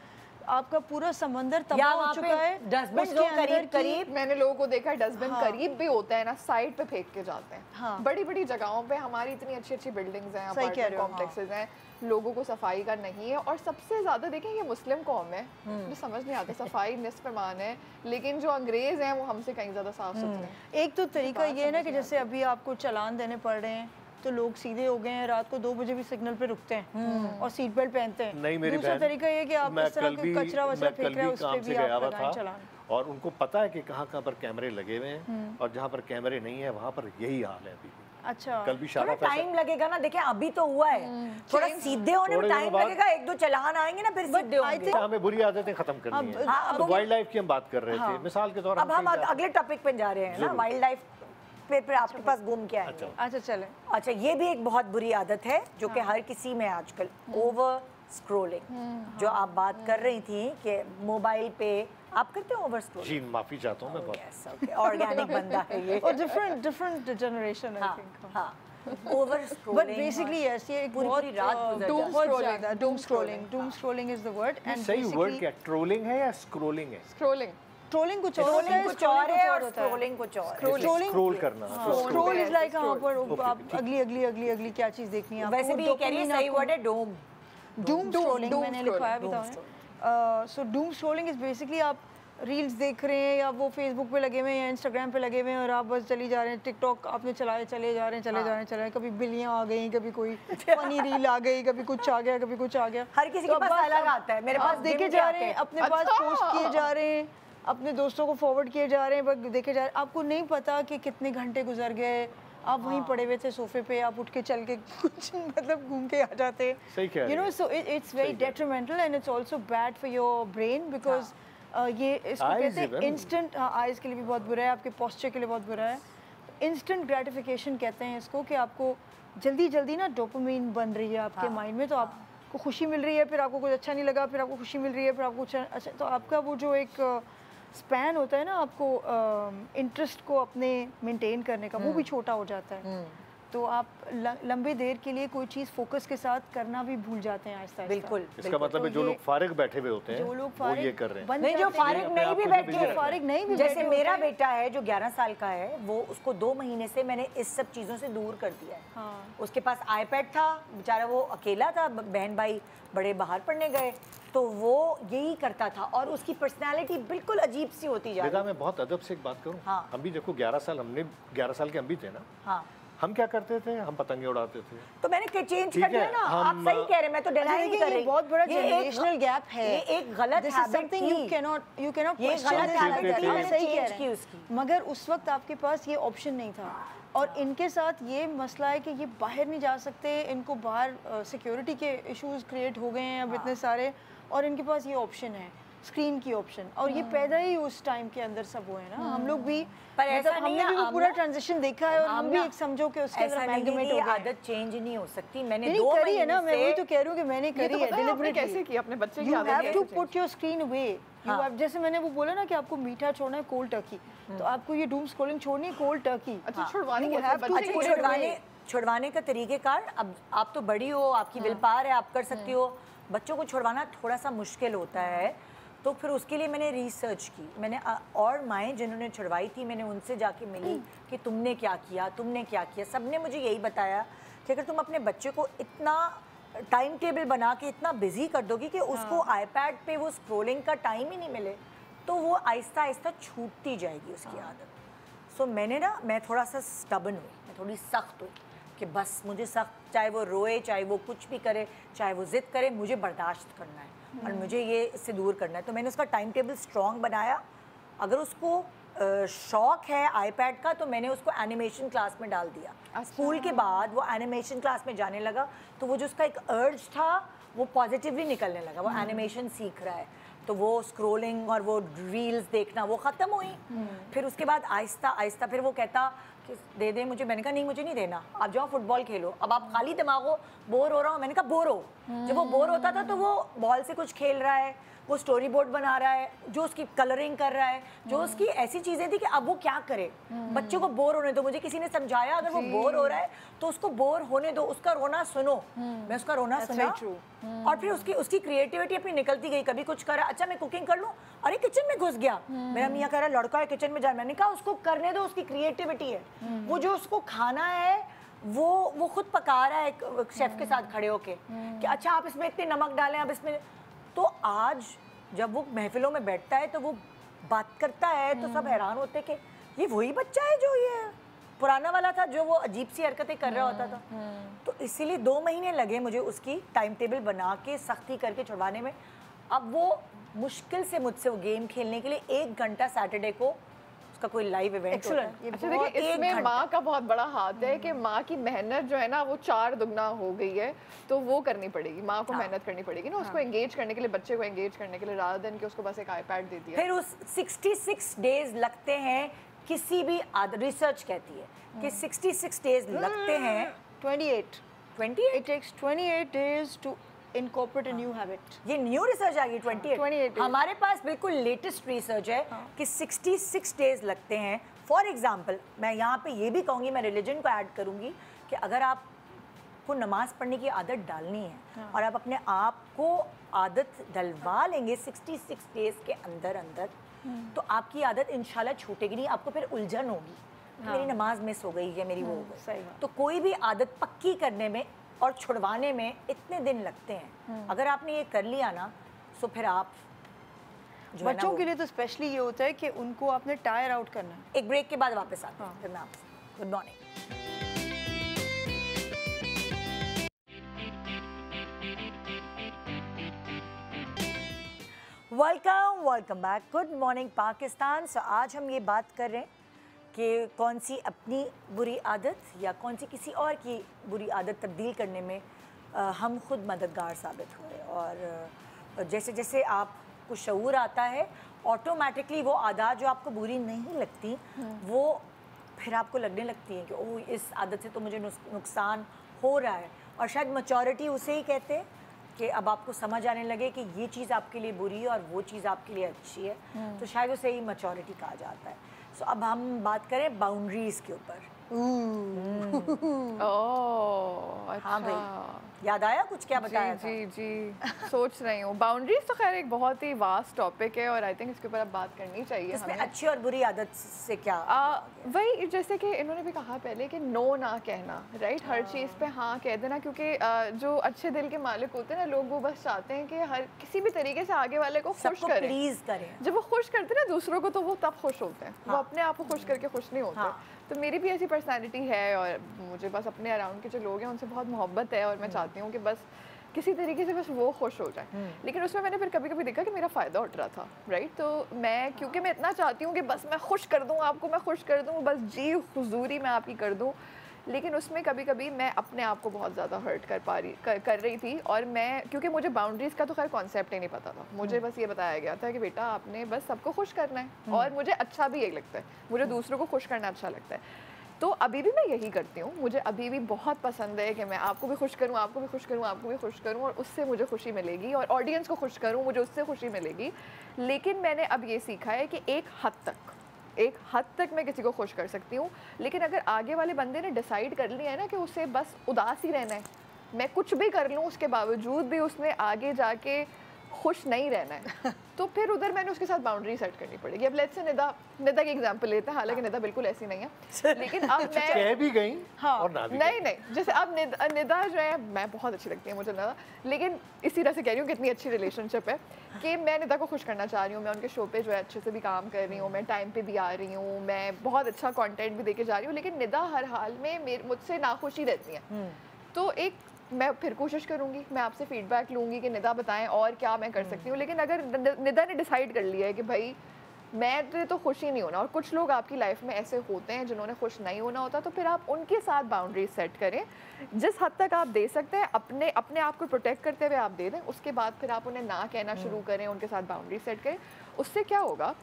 आपका पूरा समंदर तबाह हो चुका है। डस्टबिन जो करीब करीब मैंने लोगों को देखा डस्टबिन करीब भी होता है ना, साइड पे फेंक के जाते हैं। हाँ। बड़ी बड़ी जगहों पे हमारी इतनी अच्छी अच्छी बिल्डिंग्स हैं, अपार्टमेंट कॉम्प्लेक्सेस हैं, लोगों को सफाई का नहीं है। और सबसे ज्यादा देखें ये मुस्लिम कौम है, जो समझ नहीं आता, सफाई निस्फ ईमान है, लेकिन जो अंग्रेज हैं वो हमसे कहीं ज्यादा साफ सुथरे हैं। एक तो तरीका ये है ना कि जैसे अभी आपको चालान देने पड़ रहे हैं तो लोग सीधे हो गए हैं, रात को 2 बजे भी सिग्नल पे रुकते हैं और सीट बेल्ट पहनते हैं। नहीं मेरी दूसरा तरीका ये कि आप इस तरह के कचरा वचरा फेंक रहे हैं उस पे भी आप लगाएं चालान। और उनको पता है कि कहाँ कहाँ पर कैमरे लगे हुए हैं, और जहाँ पर कैमरे नहीं है वहाँ पर यही हाल है अभी भी। अच्छा, कल भी थोड़ा टाइम लगेगा ना, देखिए अभी तो हुआ है, थोड़ा सीधे होने में टाइम लगेगा, 1-2 चालान आएंगे ना फिर सीधे होंगे। हमें बुरी आदतें खत्म करनी है। तो वाइल्ड लाइफ की हम बात कर रहे थे, मिसाल के तौर पर। अब हम अगले टॉपिक पे जा रहे हैं ना, वाइल्ड लाइफ पे आपके पास घूम के आएंगे। अच्छा चले। अच्छा, ये भी एक बहुत बुरी आदत है जो कि हर किसी में आजकल, ओवर स्क्रोलिंग। जो आप बात कर रही थी कि मोबाइल पे आप करते हो ओवर स्क्रोलिंग? जी माफी चाहता हूँ मैं बहुत। यस, ओके, ऑर्गेनिक बंदा है ये। और डिफरेंट जनरेशन आई थिंक। हाँ, over scrolling. But basically yes, ये एक बहुत रात Doom scrolling is the word. And सही वर्ड क्या, ट्रोलिंग है या स्क्रोलिंग है? स्क्रोलिंग ट्रोलिंग कुछ और होता है, स्क्रोलिंग कुछ और। स्क्रोल करना। स्क्रोल इज लाइक हाँ पर आप अगली क्या चीज देखनी है। वैसे भी ये कह रही है सही वर्ड है डूम स्क्रोलिंग, मैंने लिखवाया भी था। सो डूम स्क्रोलिंग इज बेसिकली आप रील्स देख रहे हैं या वो फेसबुक पे लगे हुए हैं या इंस्टाग्राम पे लगे हुए हैं और आप बस चली जा रहे हैं, टिकटॉक आपने चलाए चले जा रहे हैं, कभी बिल्लियाँ आ गई, कभी कोई फनी रील आ गई, कभी कुछ आ गया, कभी कुछ आ गया। हर किसी के पास अलग आता है। मेरे पास देखे जा रहे हैं, अपने पास पोस्ट किए जा रहे हैं, अपने दोस्तों को फॉरवर्ड किए जा रहे हैं, बस देखे जा रहे हैं। आपको नहीं पता कि कितने घंटे गुजर गए, आप वहीं पड़े हुए थे सोफे पे, आप उठ के चल के कुछ मतलब घूम के आ जाते। You know, so it's very detrimental and it's also bad for your brain because ये इसको कहते हैं इंस्टेंट, आइज़ के लिए भी बहुत बुरा है, आपके पोस्चर के लिए बहुत बुरा है। इंस्टेंट ग्रेटिफिकेशन कहते हैं इसको, कि आपको जल्दी जल्दी ना डोपामाइन बन रही है आपके माइंड में, तो आपको खुशी मिल रही है, फिर आपको कुछ अच्छा नहीं लगा, फिर आपको खुशी मिल रही है, फिर आपको अच्छा, तो आपका वो जो एक स्पैन होता है ना आपको इंटरेस्ट को अपने मेंटेन करने का, वो भी छोटा हो जाता है। तो आप लंबे देर के लिए कोई चीज़ फोकस के साथ करना भी भूल जाते हैं आहिस्ता आहिस्ता। बिल्कुल। इसका मतलब है जो लोग फारिग बैठे हुए होते हैं, जो लोग वो ये कर रहे हैं। नहीं, जो फारिग नहीं भी बैठे, जैसे मेरा बेटा है जो 11 साल का है, वो उसको 2 महीने से मैंने इस सब चीज़ों से दूर कर दिया है। हाँ। उसके पास आईपैड था, बेचारा वो अकेला था, बहन भाई बड़े बाहर पढ़ने गए, तो वो यही करता था और उसकी पर्सनालिटी बिल्कुल अजीब सी होती जा रही है। मैं बहुत अदब से एक बात करूं, हाँ। हम भी देखो 11 साल, हमने 11 साल के हम भी थे ना। हाँ। हम क्या करते थे, हम पतंगे उड़ाते थे। तो मैंने चेंज कर दिया ना, आप सही कह रहे हैं, मैं तो डिनाई नहीं कर रही। बहुत बड़ा जनरेशनल गैप है, ये एक गलत हैबिट थी, यू कैन नॉट ये गलत हैबिट थी, मैंने चेंज की उसकी। मगर उस वक्त आपके पास ये ऑप्शन नहीं था। और इनके साथ ये मसला है कि ये बाहर नहीं जा सकते, इनको बाहर सिक्योरिटी के इश्यूज क्रिएट हो गए हैं अब इतने सारे, और इनके पास ये ऑप्शन है। स्क्रीन की ऑप्शन, और ये पैदा ही उस टाइम के अंदर सब हुए ना, हम लोग भी पर ऐसा मतलब नहीं हमने है, भी वो आमना- पूरा ट्रांजिशन देखा है और हम भी आमना, एक समझो कि उसके अंदर ऐसा नहीं amalgamate है, हो ये गए हैं। आदत चेंज नहीं हो सकती। मैंने नहीं 2 करी है ना, महीने मैं वही से तो कह रही हूँ कि मैंने ये करी तो है पता है आपने deliberately। कैसे की अपने बच्चे की You आदत have कैसे to change put your screen away. You हाँ। have, जैसे मैंने वो बोला ना कि आपको मीठा छोड़ना है कोल्ड टर्की, तो आपको ये डूम स्क्रॉलिंग छोड़नी है कोल्ड टर्की। अच्छा छुड़वानी You कैसे have to बच्चे अच्छा, को put it छुड़वाने छुड़वाने का तरीक़ेकार, अब आप तो बड़ी हो, आपकी विल पावर है, आप कर सकती हो। बच्चों को छुड़वाना थोड़ा सा मुश्किल होता है, तो फिर उसके लिए मैंने रिसर्च की। मैंने और माएँ जिन्होंने छुड़वाई थी, मैंने उनसे जाके मिली कि तुमने क्या किया, तुमने क्या किया। सब ने मुझे यही बताया कि अगर तुम अपने बच्चे को इतना टाइम टेबल बना के इतना बिजी कर दोगी कि उसको आईपैड पे वो स्क्रॉलिंग का टाइम ही नहीं मिले, तो वो आहिस्ता आहिस्ता छूटती जाएगी उसकी आदत। सो मैं थोड़ा सा स्टबन हुई, मैं थोड़ी सख्त हुई कि बस मुझे सख्त, चाहे वो रोए, चाहे वो कुछ भी करे, चाहे वो ज़िद करे, मुझे बर्दाश्त करना है और मुझे ये इससे दूर करना है। तो मैंने उसका टाइम टेबल स्ट्रॉन्ग बनाया। अगर उसको शौक है आईपैड का, तो मैंने उसको एनिमेशन क्लास में डाल दिया। स्कूल के बाद वो एनिमेशन क्लास में जाने लगा, तो वो जो उसका एक अर्ज था वो पॉजिटिवली निकलने लगा। वो एनिमेशन सीख रहा है, तो वो स्क्रॉलिंग और वो रील्स देखना वो ख़त्म हुई। फिर उसके बाद आहिस्ता आहिस्ता फिर वो कहता कि दे दे मुझे। मैंने कहा नहीं, मुझे नहीं देना, आप जाओ फुटबॉल खेलो। अब आप खाली दिमाग हो, बोर हो रहा हूँ। मैंने कहा बोर हो। जब वो बोर होता था तो वो बॉल से कुछ खेल रहा है, वो स्टोरी बोर्ड बना रहा है, जो उसकी कलरिंग कर रहा है, जो उसकी ऐसी चीज़ें थी कि अब वो क्या करे। बच्चों को बोर होने दो। मुझे किसी ने समझाया अगर वो बोर हो रहा है तो उसको बोर होने दो, उसका रोना सुनो। मैं उसका रोना सुना और फिर उसकी क्रिएटिविटी अपनी निकलती गई। कभी कुछ करा, अच्छा मैं कुकिंग कर लूँ, अरे किचन में घुस गया। मेरा मियाँ कह रहा है लड़का है किचन में जा। मैंने कहा उसको करने दो, उसकी क्रिएटिविटी है। वो जो उसको खाना है वो खुद पका रहा है शेफ के साथ खड़े होके कि अच्छा आप इसमें इतने नमक डालें, आप इसमें। तो आज जब वो महफिलों में बैठता है तो वो बात करता है, तो सब हैरान होते कि ये वही बच्चा है जो ये पुराना वाला था, जो वो अजीब सी हरकतें कर रहा होता था। तो इसीलिए 2 महीने लगे मुझे उसकी टाइम टेबल बना के सख्ती करके छुड़वाने में। अब वो मुश्किल से मुझसे वो गेम खेलने के लिए 1 घंटा सैटरडे को उसका कोई लाइव इवेंट होता है। अच्छा देखिए, इसमें माँ का बहुत बड़ा हाथ है कि माँ की मेहनत जो है ना वो 4 दुगना हो गई है, तो वो करनी पड़ेगी। माँ को मेहनत करनी पड़ेगी ना उसको एंगेज करने के लिए, बच्चे को एंगेज करने के लिए, रादर देन कि उसको बस एक आईपैड दे दिया। फिर उस 66 डेज लगते हैं किसी भी रिसर्च कहती है कि 66 डेज लगते हैं। 28 It takes 28 days to incorporate a new habit. ये न्यू रिसर्च आ गई 28 days। हमारे पास बिल्कुल लेटेस्ट रिसर्च है कि 66 डेज लगते हैं। फॉर एग्जांपल मैं यहाँ पे ये भी कहूँगी, मैं रिलीजन को ऐड करूँगी कि अगर आपको नमाज पढ़ने की आदत डालनी है और आप अपने आप को आदत डलवा लेंगे 66 डेज के अंदर अंदर, तो आपकी आदत इंशाल्लाह छूटेगी नहीं। आपको फिर उलझन होगी कि मेरी नमाज मिस हो गई या मेरी वो हो गई। तो कोई भी आदत पक्की करने में और छुड़वाने में इतने दिन लगते हैं। अगर आपने ये कर लिया ना, तो फिर आप बच्चों के लिए तो स्पेशली ये होता है कि उनको आपने टायर आउट करना है। एक ब्रेक के बाद वापस आते हैं फिर मैं आपसे। Good morning. Welcome back. Good morning Pakistan. So आज हम ये बात कर रहे हैं कि कौन सी अपनी बुरी आदत या कौन सी किसी और की बुरी आदत तब्दील करने में हम खुद मददगार साबित हुए। और जैसे जैसे आपको शऊर आता है, ऑटोमेटिकली वो आदत जो आपको बुरी नहीं लगती वो फिर आपको लगने लगती है कि ओह इस आदत से तो मुझे नुकसान हो रहा है। और शायद मैच्योरिटी उसे ही कहते हैं कि अब आपको समझ आने लगे कि ये चीज़ आपके लिए बुरी है और वो चीज़ आपके लिए अच्छी है, तो शायद उसे ही मैच्योरिटी कहा जाता है। सो अब हम बात करें बाउंड्रीज़ के ऊपर। ओह अच्छा। हाँ भाई, याद आया कुछ? क्या बताया था? जी सोच रही हूँ। बाउंड्रीज तो खैर एक बहुत ही वास्ट टॉपिक है और आई थिंक इसके ऊपर अब बात करनी चाहिए इसमें हमें। अच्छी और बुरी आदत से क्या वही जैसे कि इन्होंने भी कहा पहले कि नो ना कहना, राइट? हर चीज़ पे हाँ कह देना, क्योंकि जो अच्छे दिल के मालिक होते हैं ना लोग, वो बस चाहते हैं कि हर किसी भी तरीके से आगे वाले को खुश करें, प्लीज करें। जब वो खुश करते हैं ना दूसरों को, तो वो तब खुश होते हैं। वो अपने आप को खुश करके खुश नहीं होते। तो मेरी भी ऐसी पर्सनैलिटी है और मुझे बस अपने अराउंड के जो लोग हैं उनसे बहुत मोहब्बत है और मैं चाहती हूँ कि बस किसी तरीके से बस वो खुश हो जाए। लेकिन उसमें मैंने फिर कभी कभी देखा कि मेरा फ़ायदा उठ रहा था, राइट? तो मैं क्योंकि मैं इतना चाहती हूँ कि बस मैं खुश कर दूँ आपको, मैं खुश कर दूँ, बस जी हुजूरी मैं आपकी कर दूँ, लेकिन उसमें कभी कभी मैं अपने आप को बहुत ज़्यादा हर्ट कर रही थी। और मैं, क्योंकि मुझे बाउंड्रीज़ का तो खैर कॉन्सेप्ट ही नहीं पता था, मुझे बस ये बताया गया था कि बेटा आपने बस सबको खुश करना है, और मुझे अच्छा भी यही लगता है, मुझे दूसरों को खुश करना अच्छा लगता है। तो अभी भी मैं यही करती हूँ, मुझे अभी भी बहुत पसंद है कि मैं आपको भी खुश करूँ, आपको भी खुश करूँ, आपको भी खुश करूँ, और उससे मुझे खुशी मिलेगी, और ऑडियंस को खुश करूँ, मुझे उससे खुशी मिलेगी। लेकिन मैंने अब ये सीखा है कि एक हद तक मैं किसी को खुश कर सकती हूँ, लेकिन अगर आगे वाले बंदे ने डिसाइड कर लिया है ना कि उसे बस उदास ही रहना है, मैं कुछ भी कर लूँ उसके बावजूद भी उसने आगे जाके खुश नहीं रहना है, तो फिर उधर मैंने उसके साथ बाउंड्री सेट करनी पड़ेगी। अब लेट्स से निदा की एग्जांपल लेते हैं, हालांकि निदा बिल्कुल ऐसी नहीं है, लेकिन अब मैं कह भी गई हाँ और ना भी नहीं, जैसे अब निदा जो है, मैं बहुत अच्छी लगती है मुझे निदा, लेकिन इसी तरह से कह रही हूँ कि इतनी अच्छी रिलेशनशिप है कि मैं निदा को खुश करना चाह रही हूँ, मैं उनके शो पे जो है अच्छे से भी काम कर रही हूँ, मैं टाइम पे भी आ रही हूँ, मैं बहुत अच्छा कंटेंट भी देके जा रही हूँ, लेकिन निदा हर हाल में मुझसे नाखुशी रहती है। तो एक मैं फिर कोशिश करूँगी, मैं आपसे फीडबैक लूँगी कि निदा बताएं और क्या मैं कर सकती हूँ। लेकिन अगर निदा ने डिसाइड कर लिया है कि भाई मैं तो खुश ही नहीं होना, और कुछ लोग आपकी लाइफ में ऐसे होते हैं जिन्होंने खुश नहीं होना होता, तो फिर आप उनके साथ बाउंड्रीज सेट करें। जिस हद तक आप दे सकते हैं अपने आप को प्रोटेक्ट करते हुए आप दे दें, उसके बाद फिर आप उन्हें ना कहना शुरू करें, उनके साथ बाउंड्रीज सेट करें। उससे क्या होगा,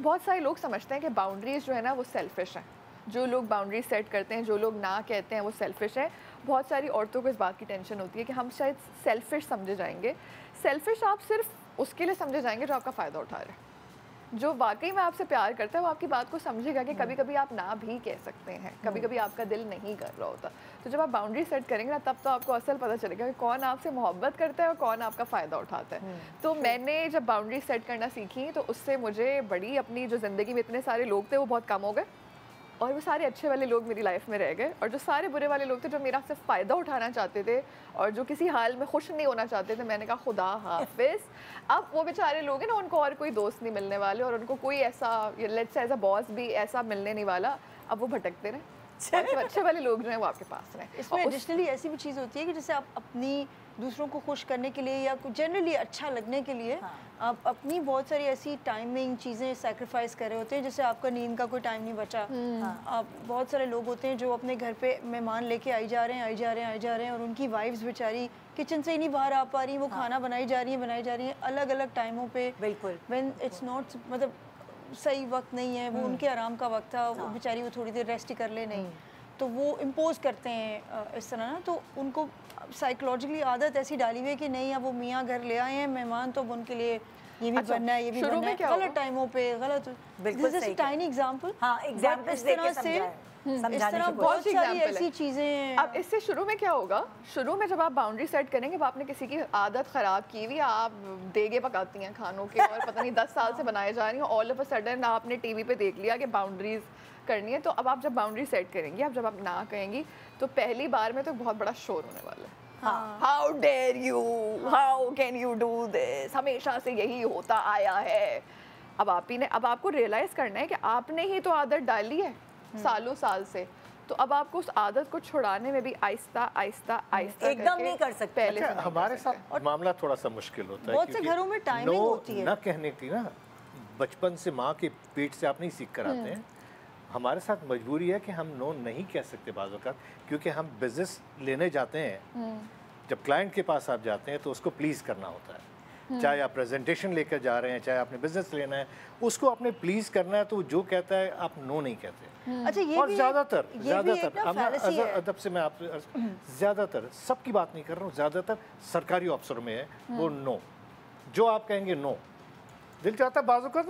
बहुत सारे लोग समझते हैं कि बाउंड्रीज जो है ना वो सेल्फिश हैं। जो लोग बाउंड्रीज सेट करते हैं, जो लोग ना कहते हैं, वो सेल्फिश है। बहुत सारी औरतों को इस बात की टेंशन होती है कि हम शायद सेल्फिश समझे जाएंगे। सेल्फिश आप सिर्फ उसके लिए समझे जाएंगे जो आपका फ़ायदा उठा रहे हैं। जो वाकई में आपसे प्यार करता है वो आपकी बात को समझेगा कि कभी कभी आप ना भी कह सकते हैं, कभी कभी आपका दिल नहीं कर रहा होता। तो जब आप बाउंड्री सेट करेंगे ना, तब तो आपको असल पता चलेगा कि कौन आपसे मोहब्बत करता है और कौन आपका फ़ायदा उठाता है। तो मैंने जब बाउंड्री सेट करना सीखी तो उससे मुझे बड़ी, अपनी जो ज़िंदगी में इतने सारे लोग थे वो बहुत कम हो गए, और वो सारे अच्छे वाले लोग मेरी लाइफ में रह गए, और जो सारे बुरे वाले लोग थे जो मेरा सिर्फ फ़ायदा उठाना चाहते थे और जो किसी हाल में खुश नहीं होना चाहते थे, मैंने कहा खुदा हाफिज़। अब वो बेचारे लोग हैं ना, उनको और कोई दोस्त नहीं मिलने वाले, और उनको कोई ऐसा let's say as a boss भी ऐसा मिलने नहीं वाला। अब वो भटकते रहे, अच्छे वाले लोग जो हैं वो आपके पास रहें। इसमें एडिशनली ऐसी भी चीज़ होती है कि जैसे आप अपनी दूसरों को खुश करने के लिए या जनरली अच्छा लगने के लिए आप अपनी बहुत सारी ऐसी टाइमिंग चीज़ें सैक्रिफाइस कर रहे होते हैं। जैसे आपका नींद का कोई टाइम नहीं बचा, आप बहुत सारे लोग होते हैं जो अपने घर पे मेहमान लेके आई जा रहे हैं और उनकी वाइफ्स बेचारी किचन से ही नहीं बाहर आ पा रही, वो खाना बनाई जा रही हैं अलग अलग टाइमों पे। बिल्कुल, व्हेन इट्स नॉट, मतलब सही वक्त नहीं है, वो उनके आराम का वक्त था, वो बेचारी वो थोड़ी देर रेस्ट ही कर ले, नहीं तो वो इम्पोज करते हैं इस तरह ना। तो उनको साइकोलॉजिकली आदत ऐसी डाली हुई है कि नहीं, अब वो मियाँ घर ले आए हैं मेहमान, तो अब उनके लिए ये भी बनना है, ये भी बनना है, गलत टाइमों पे गलत। बिल्कुल सही, टाइनी एग्जांपल, हाँ एग्जांपल इस तरह से बहुत सारी ऐसी चीज़ें हैं। अब इससे शुरू में क्या होगा, शुरू में जब आप बाउंड्री सेट करेंगे, अब आपने किसी की आदत ख़राब की हुई, आप देगे पकाती हैं खानों के और पता नहीं 10 साल से बनाए जा रही हैं, ऑल ऑफ अ सडन आपने टीवी पे देख लिया कि बाउंड्रीज करनी है। तो अब आप जब बाउंड्री सेट करेंगी, अब जब आप ना कहेंगी, तो पहली बार में तो बहुत बड़ा शोर होने वाला है। How dare you, how can you do this, हमेशा से यही होता आया है। अब आपको रियलाइज़ करना है कि आपने ही तो आदत डाली है सालों साल से, तो अब आपको उस आदत को छुड़ाने में भी आहिस्ता एकदम नहीं कर सकते। पहले हमारे साथ मामला थोड़ा सा मुश्किल होता है, बहुत से घरों में टाइमिंग होती है ना कहने की ना, बचपन से माँ के पेट से आप नहीं सीख कर आते हैं। हमारे साथ मजबूरी है कि हम नो नहीं कह सकते बाज़ वक़्त, क्योंकि हम बिजनेस लेने जाते हैं, जब क्लाइंट के पास आप जाते हैं तो उसको प्लीज़ करना होता है। चाहे आप प्रेजेंटेशन लेकर जा रहे हैं, चाहे आपने बिजनेस लेना है, उसको आपने प्लीज़ करना है, तो जो कहता है आप नो नहीं कहते। अच्छा, ये और भी ज़्यादातर अदब से मैं आप ज़्यादातर सबकी बात नहीं कर रहा हूँ, ज़्यादातर सरकारी अफसरों में है वो नो, जो आप कहेंगे नो, दिल चाहता है बाजू का।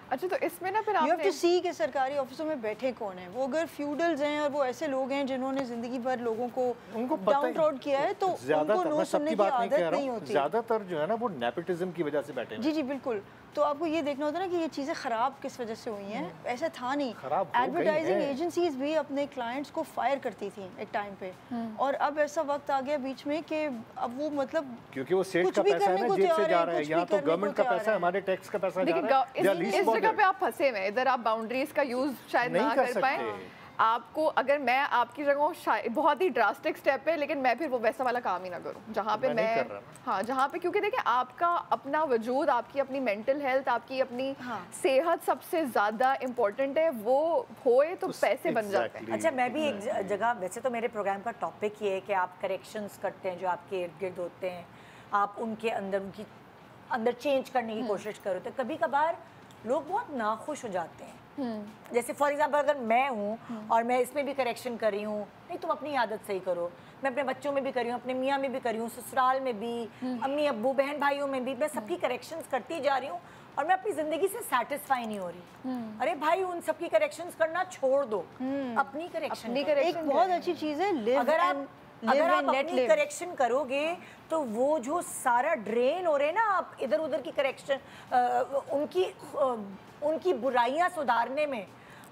अच्छा, तो इसमें ना फिर यू हैव टू सी कि सरकारी ऑफिसों में बैठे कौन है। वो अगर फ्यूडल्स हैं और वो ऐसे लोग हैं जिन्होंने जिंदगी भर लोगों को डाउन ट्रॉड किया है, तो उनको नो सुनने की आदत नहीं होती। ज़्यादातर जो है ना वो नेपोटिज्म की वजह से बैठे हैं। जी बिल्कुल। तो आपको ये देखना होता है ना कि ये चीज़ें ख़राब किस वजह से हुई हैं। ऐसा था नहीं, एडवर्टाइजिंग एजेंसीज भी अपने क्लाइंट्स को फायर करती थी एक टाइम पे, और अब ऐसा वक्त आ गया बीच में कि अब वो मतलब क्योंकि वो स्टेट का पैसा है ना, जेब से जा रहा है, यहाँ तो गवर्नमेंट का पैसा है, हमारे टैक्स का पैसा जा रहा है। इस जगह पे आप फंसे हुए हैं, इधर आप बाउंड्रीज का यूज शायद ना कर पाए। आपको, अगर मैं आपकी जगह, बहुत ही ड्रास्टिक स्टेप है, लेकिन मैं फिर वो वैसा वाला काम ही ना करूं जहाँ पे मैं हाँ, जहाँ पे, क्योंकि देखिए आपका अपना वजूद, आपकी अपनी मेंटल हेल्थ, आपकी अपनी सेहत सबसे ज़्यादा इम्पोर्टेंट है। वो होए तो पैसे बन जाते हैं। अच्छा, मैं भी एक जगह, वैसे तो मेरे प्रोग्राम का टॉपिक ये है कि आप करेक्शंस करते हैं जो आपके इर्द गिर्द होते हैं, आप उनके उनकी अंदर चेंज करने की कोशिश करो। तो कभी कभार लोग बहुत नाखुश हो जाते हैं। जैसे फॉर एग्जांपल अगर मैं हूँ और मैं इसमें भी करेक्शन कर रही हूँ, नहीं तुम अपनी आदत सही करो, मैं अपने बच्चों में भी कर रही हूँ, अपने मियाँ में भी कर रही हूँ, ससुराल में भी, अम्मी अब्बू बहन भाइयों में भी, मैं सबकी करेक्शंस करती जा रही हूँ और मैं अपनी ज़िंदगी से सेटिस्फाई नहीं हो रही। अरे भाई, उन सबकी करेक्शंस करना छोड़ दो, अपनी करेक्शन एक बहुत अच्छी चीज़ है, अगर आप अपनी करेक्शन करोगे तो वो जो सारा ड्रेन हो रहे हैं ना आप इधर उधर की करेक्शन, उनकी बुराइयां सुधारने में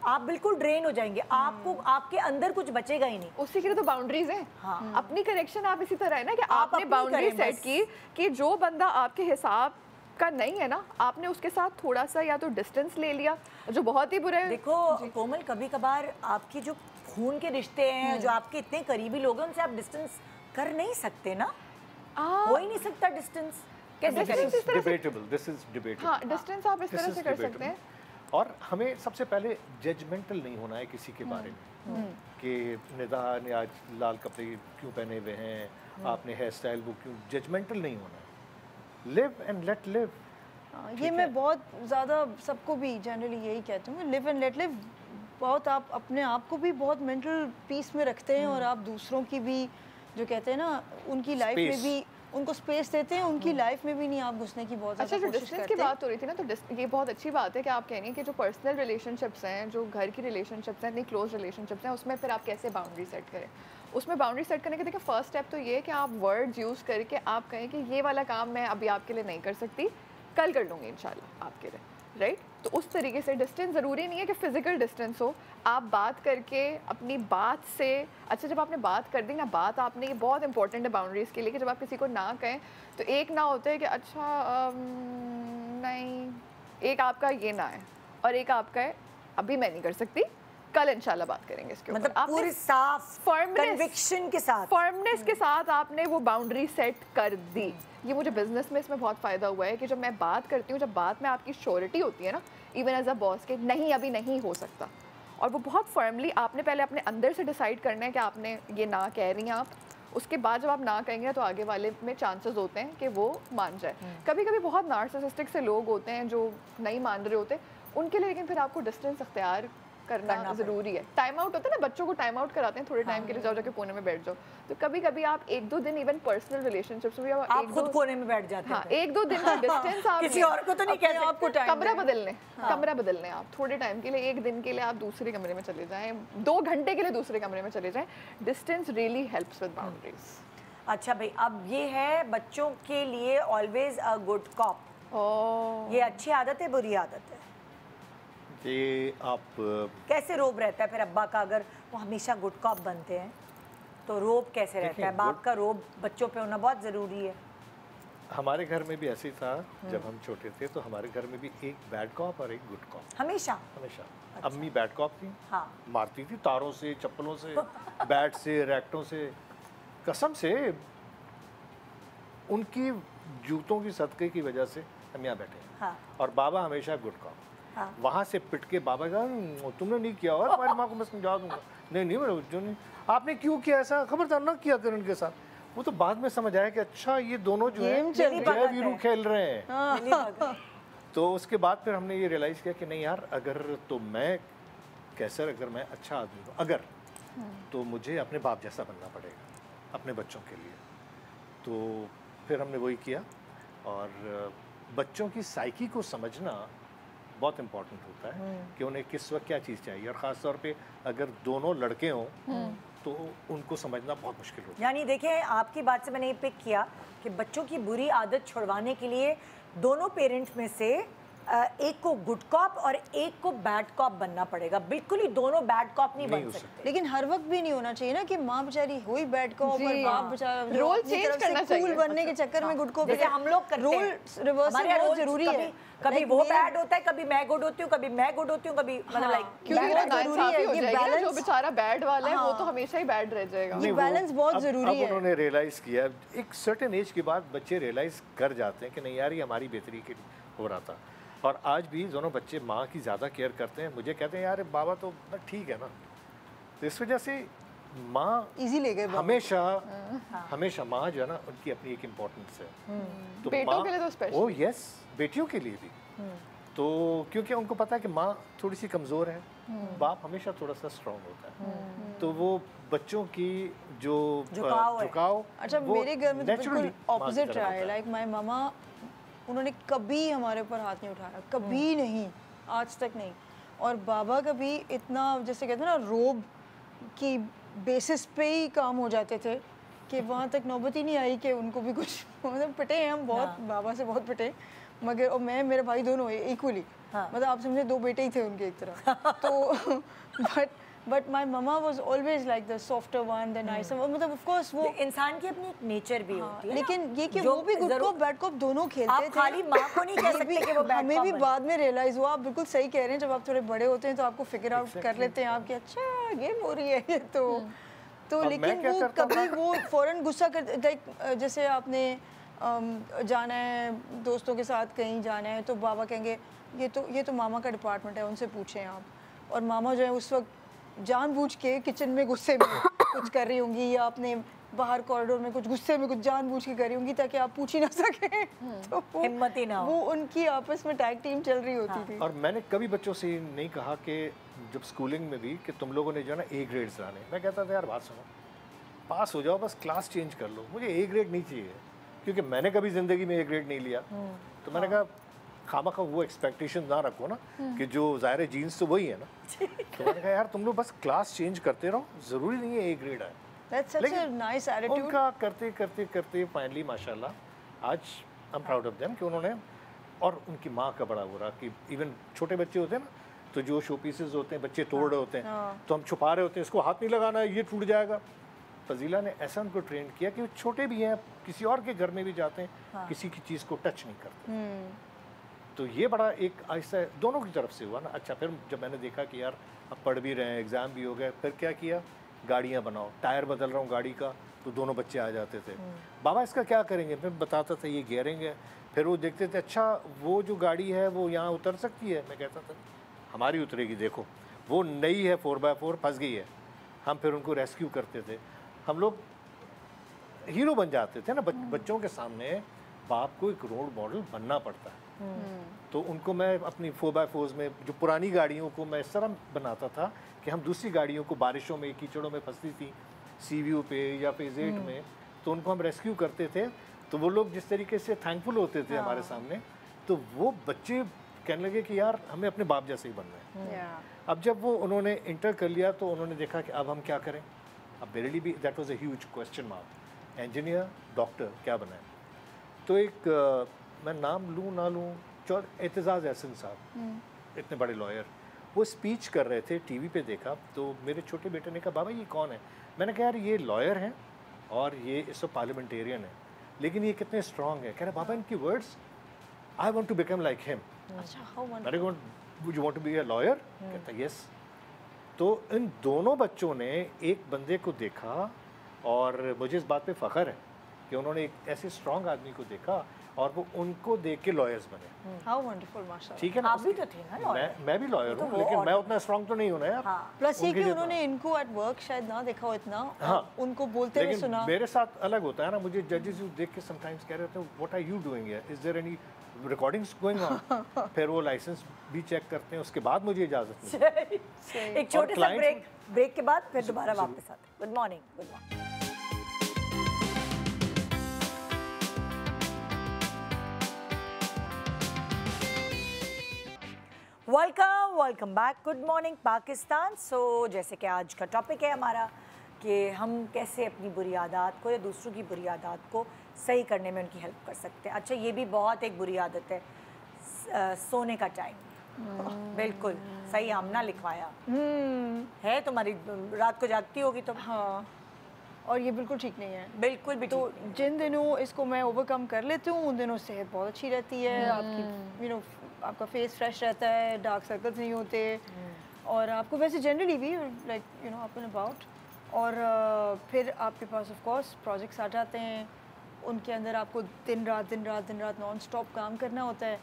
आप बिल्कुल ड्रेन हो जाएंगे। आपको आपके अंदर कुछ बचेगा ही नहीं। उसी के लिए तो बाउंड्रीज हैं। हाँ। अपनी करेक्शन आप इसी तरह है ना कि आपने बाउंड्री सेट की कि जो बंदा आपके हिसाब का नहीं है ना, आपने उसके साथ थोड़ा सा या तो डिस्टेंस ले लिया, जो बहुत ही बुरा है। देखो कोमल, कभी कभार आपकी जो खून के रिश्ते हैं, जो आपके इतने करीबी लोग हैं, उनसे आप डिस्टेंस कर नहीं सकते ना, हो ही नहीं सकता डिस्टेंस। कैसे करें? Debatable, this is debatable. हाँ, डिस्टेंस आप इस तरह से कर सकते हैं। और हमें सबसे पहले जजमेंटल नहीं होना है किसी के बारे में कि निदा ने आज लाल कपड़े क्यों पहने हुए हैं, आपने हेयर स्टाइल वो क्यों, जजमेंटल नहीं होना है। Live and let live. ये मैं बहुत ज़्यादा सबको भी जनरली यही कहती हूँ, लिव एंड लेट लिव। बहुत आप अपने आप को भी बहुत मेंटल पीस में रखते हैं और आप दूसरों की भी, जो कहते हैं ना, उनकी लाइफ में भी उनको स्पेस देते हैं, उनकी लाइफ में भी नहीं आप घुसने की बहुत ज़्यादा कोशिश करते हैं। की बात हो रही थी ना, तो ये बहुत अच्छी बात है कि आप कह रही हैं कि जो पर्सनल रिलेशनशिप्स हैं, जो घर की रिलेशनशिप्स हैं, इतनी क्लोज रिलेशनशिप्स हैं, उसमें फिर आप कैसे बाउंड्री सेट करें। उसमें बाउंड्री सेट करने के देखिए फर्स्ट स्टेप तो ये है कि आप वर्ड्स यूज़ करके आप कहें कि ये वाला काम मैं अभी आपके लिए नहीं कर सकती, कल कर लूँगी इंशाल्लाह आपके लिए, राइट। तो उस तरीके से डिस्टेंस ज़रूरी नहीं है कि फ़िज़िकल डिस्टेंस हो, आप बात करके अपनी बात से, अच्छा जब आपने बात कर दी ना, बात आपने, ये बहुत इंपॉर्टेंट है बाउंड्रीज़ के लिए कि जब आप किसी को ना कहें तो एक ना होता है कि अच्छा नहीं, एक आपका ये ना है और एक आपका है अभी मैं नहीं कर सकती, कल इंशाल्लाह बात करेंगे इसके ऊपर। मतलब पूरी साफ कन्विक्शन के साथ, फर्मनेस के साथ आपने वो बाउंड्री सेट कर दी। ये मुझे बिजनेस में इसमें बहुत फ़ायदा हुआ है कि जब मैं बात करती हूँ, जब बात में आपकी श्योरिटी होती है ना, इवन एज अ बॉस के, नहीं अभी नहीं हो सकता, और वो बहुत फर्मली आपने पहले अपने अंदर से डिसाइड करना है कि आपने ये ना कह रही हैं आप, उसके बाद जब आप ना कहेंगे तो आगे वाले में चांसेस होते हैं कि वो मान जाए। कभी कभी बहुत नार्सिसिस्टिक से लोग होते हैं जो नहीं मान रहे होते, उनके लिए लेकिन फिर आपको डिस्टेंस अख्तियार करना ज़रूरी है। टाइम आउट होता है ना, बच्चों को टाइम आउट कराते हैं थोड़े टाइम के लिए, जाओ जाके कोने में बैठ जाओ। तो कभी कभी आप 1-2 दिन, इवन पर्सनल रिलेशनशिप्स में आप खुद कोने में बैठ जाते हैं। हाँ, 1-2 दिन का डिस्टेंस आप किसी और को तो नहीं कहते, आपको कमरा बदलने, कमरा बदलने आप थोड़े टाइम के लिए, 1 दिन के लिए आप दूसरे कमरे में चले जाएं, 2 घंटे के लिए दूसरे कमरे में चले जाएं। Distance really helps with boundaries. अच्छा भाई, अब ये है बच्चों के लिए ऑलवेज अ गुड कॉप। ये अच्छी आदत है, बुरी आदत है? ये आप कैसे रोब रहता है फिर अब्बा का, अगर वो हमेशा गुड कॉप बनते हैं तो रोब कैसे रहता है? बाप का रोब बच्चों पे होना बहुत ज़रूरी है। हमारे घर में भी ऐसे ही था, जब हम छोटे थे तो हमारे घर में भी एक बैड कॉप और एक गुड कॉप हमेशा। अच्छा। अम्मी बैड कॉप थी, हाँ, मारती थी तारों से, चप्पलों से, बैट से, रैकेटों से, कसम से उनकी जूतों की सदके की वजह से हम यहाँ बैठे। हाँ। और बाबा हमेशा गुड कॉप। हाँ। वहाँ से पिट के बाबा का, तुमने नहीं किया और हमारी माँ को मैं समझा दूंगा। नहीं मेरे जो नहीं, आपने क्यों किया ऐसा, खबरदार ना किया करें उनके साथ। वो तो बाद में समझ आया कि अच्छा ये दोनों जो है जय वीरू खेल रहे हैं। तो उसके बाद फिर हमने ये रियलाइज़ किया कि नहीं यार, अगर तो मैं कैसर, अगर मैं अच्छा आदमी हूँ अगर, तो मुझे अपने बाप जैसा बनना पड़ेगा अपने बच्चों के लिए। तो फिर हमने वही किया। और बच्चों की साइकी को समझना बहुत इम्पोर्टेंट होता है कि उन्हें किस वक्त क्या चीज़ चाहिए, और ख़ास तौर पे अगर दोनों लड़के हों तो उनको समझना बहुत मुश्किल होता है। यानी देखिए, आपकी बात से मैंने ये पिक किया कि बच्चों की बुरी आदत छुड़वाने के लिए दोनों पेरेंट्स में से एक को गुड कॉप और एक को बैड कॉप बनना पड़ेगा, बिल्कुल ही दोनों बैड कॉप नहीं बन सकते। लेकिन हर वक्त भी नहीं होना चाहिए ना कि माँ बेचारी हुई बैड कॉप और बाप बेचारा रोल चेंज करना चाहिए, कूल बनने के चक्कर में गुड कॉप। जैसे हम लोग करते रोल हैं, रिवर्सल बहुत जरूरी है। कभी वो बैड होता है, कभी मैं गुड होती हूँ, कभी मैं गुड होती हूँ, कभी मतलब लाइक क्योंकि बहुत जरूरी जरूरी है है ये ये बैलेंस। जो बेचारा बैड वाला है वो तो हमेशा ही बैड रह जाएगा। ये बैलेंस बहुत जरूरी है। अब उन्होंने रियलाइज किया, एक सर्टेन एज के बाद बच्चे रियलाइज कर जाते हैं कि नहीं यार ये हमारी बेहतरी के लिए हो रहा था। और आज भी दोनों बच्चे माँ की ज़्यादा केयर करते हैं। मुझे कहते हैं यार बाबा तो ठीक है ना। तो इस वजह से माँ इजी ले गए हमेशा हमेशा माँ जो है ना उनकी अपनी एक इम्पोर्टेंस है। तो बेटों के लिए तो स्पेशल। ओ यस, बेटियों के लिए भी। तो क्योंकि उनको पता है कि माँ थोड़ी सी कमज़ोर है, बाप हमेशा थोड़ा सा स्ट्रॉन्ग होता है। तो वो बच्चों की जो झुकाव अच्छा मेरे घर में तो बिल्कुल ऑपोजिट रहा है। लाइक माय मामा उन्होंने कभी हमारे ऊपर हाथ नहीं उठाया, कभी नहीं, आज तक नहीं। और बाबा कभी इतना जैसे कहते हैं ना रोब की बेसिस पे ही काम हो जाते थे कि वहाँ तक नौबत ही नहीं आई कि उनको भी कुछ मतलब पिटे हैं हम बहुत, बाबा से बहुत पिटे, मगर और मैं मेरे भाई दोनों इक्वली, मतलब आप समझे दो बेटे ही थे उनके एक तरह। तो but my mama was always like the softer one, the nicer, मतलब ऑफ कोर्स वो इंसान की अपनी एक नेचर भी होती है। लेकिन ये कि वो भी गुड कॉप बैड कॉप दोनों खेलते थे। आप खाली माँ को नहीं कह सकते कि वो बैड हमें भी बाद में रियलाइज हुआ। आप बिल्कुल सही कह रहे हैं, जब आप थोड़े बड़े होते हैं तो आपको फिगर आउट कर लेते हैं आप कि अच्छा गेम हो रही है ये तो लेकिन वो कभी वो फौरन गुस्सा कर, लाइक जैसे आपने जाना है दोस्तों के साथ कहीं जाना है तो बाबा कहेंगे ये तो मामा का डिपार्टमेंट है, उनसे पूछें आप। और मामा जो है उस वक्त जानबूझ के किचन में गुस्से में कुछ कर रही होंगी या अपने बाहर कॉरिडोर में कुछ गुस्से में कुछ जानबूझ के कर रही होंगी ताकि आप पूछ ही ना सकें। तो हिम्मत ही ना हो। वो उनकी आपस में टैग टीम चल रही होती थी। और मैंने कभी बच्चों से नहीं कहा कि जब स्कूलिंग में भी कि तुम लोगों ने जो है ना ए ग्रेड्स लाने। मैं कहता था यार बात सुनो, पास हो जाओ, बस क्लास चेंज कर लो, मुझे ए ग्रेड नहीं चाहिए। क्योंकि मैंने कभी ज़िंदगी में ए ग्रेड नहीं लिया। तो मैंने कहा खामा खा वो एक्सपेक्टेशन ना रखो ना कि जो ज़ाहिर जीन्स तो वही है ना। तो मैंने कहा यार तुम लोग बस क्लास चेंज करते रहो, ज़रूरी नहीं है ए ग्रेड आए। That's such a nice attitude. उनका करते करते करते फाइनली माशाल्लाह आज I am proud of them कि उन्होंने, और उनकी माँ का बड़ा बुरा कि इवन छोटे बच्चे होते हैं ना तो जो शो पीसेस होते हैं बच्चे तोड़ रहे होते हैं तो हम छुपा रहे होते हैं, इसको हाथ नहीं लगाना है, ये टूट जाएगा। फजीला ने ऐसा उनको ट्रेन किया कि वो छोटे भी हैं, किसी और के घर में भी जाते हैं, किसी की चीज़ को टच नहीं करते। तो ये बड़ा एक ऐसा दोनों की तरफ से हुआ ना। अच्छा फिर जब मैंने देखा कि यार अब पढ़ भी रहे हैं, एग्ज़ाम भी हो गए, फिर क्या किया, गाड़ियाँ बनाओ, टायर बदल रहा हूँ गाड़ी का, तो दोनों बच्चे आ जाते थे। बाबा इसका क्या करेंगे, मैं बताता था ये गियरिंग है। फिर वो देखते थे अच्छा वो जो गाड़ी है वो यहाँ उतर सकती है। मैं कहता था हमारी उतरेगी, देखो वो नई है 4x4 फंस गई है। हम फिर उनको रेस्क्यू करते थे। हम लोग हीरो बन जाते थे ना। बच्चों के सामने बाप को एक रोल मॉडल बनना पड़ता है। तो उनको मैं अपनी 4x4 में जो पुरानी गाड़ियों को मैं इस तरह बनाता था कि हम दूसरी गाड़ियों को बारिशों में कीचड़ों में फंसती थी सीव्यू पे या फेज 8 में, तो उनको हम रेस्क्यू करते थे। तो वो लोग जिस तरीके से थैंकफुल होते थे हमारे सामने, तो वो बच्चे कहने लगे कि यार हमें अपने बाप जैसे ही बनना है। अब जब वो उन्होंने इंटर कर लिया तो उन्होंने देखा कि अब हम क्या करें। अब मेरे लिए भी that was a huge question mark, engineer doctor क्या बनाए। तो एक मैं नाम लूँ ना लूँ, एतजाज़ एहसन साहब इतने बड़े लॉयर, वो स्पीच कर रहे थे, टीवी पे देखा तो मेरे छोटे बेटे ने कहा बाबा ये कौन है। मैंने कहा यार ये लॉयर हैं और ये इस पार्लियामेंटेरियन है, लेकिन ये कितने स्ट्रॉन्ग है। कह रहे बाबा इनकी words I want to become like him. मैंने कहा would you want to be a lawyer. कहता यस। तो इन दोनों बच्चों ने एक बंदे को देखा और मुझे इस बात पे फ़ख्र है कि उन्होंने एक ऐसे स्ट्रॉन्ग आदमी को देखा और वो उनको देख के लॉयर्स बने। How wonderful, माशाल्लाह। ठीक है ना, आप भी तो थे ना। मैं भी लॉयर हूँ, लेकिन मैं उतना स्ट्रॉन्ग तो नहीं हूँ ना यार। प्लस ये कि उन्होंने इनको एट वर्क शायद ना देखा हो इतना, उनको बोलते हुए सुना। मेरे साथ अलग होता है ना, मुझे जजेस देख के समटाइम्स कह रहे होते हैं what are you doing here, is there any recordings going on. फिर वो लाइसेंस भी चेक करते हैं, उसके बाद मुझे इजाजत मिलती है। एक छोटे सा ब्रेक के बाद फिर दोबारा वापस आते हैं। Good morning. Good morning. Welcome back. Good morning Pakistan. So जैसे कि आज का टॉपिक है हमारा कि हम कैसे अपनी बुरी आदत को या दूसरों की बुरी आदत को सही करने में उनकी हेल्प कर सकते हैं। अच्छा ये भी बहुत एक बुरी आदत है, सोने का टाइम। बिल्कुल सही, आमना लिखवाया है तुम्हारी, रात को जागती होगी तो। हाँ, और ये बिल्कुल ठीक नहीं है, बिल्कुल भी। तो जिन दिनों इसको मैं ओवरकम कर लेती हूँ उन दिनों सेहत बहुत अच्छी रहती है, आपकी आपका फेस फ्रेश रहता है, डार्क सर्कल्स नहीं होते, और आपको वैसे जनरली भी लाइक अप एंड अबाउट। और फिर आपके पास ऑफ कोर्स प्रोजेक्ट्स आ जाते हैं, उनके अंदर आपको दिन रात नॉन स्टॉप काम करना होता है,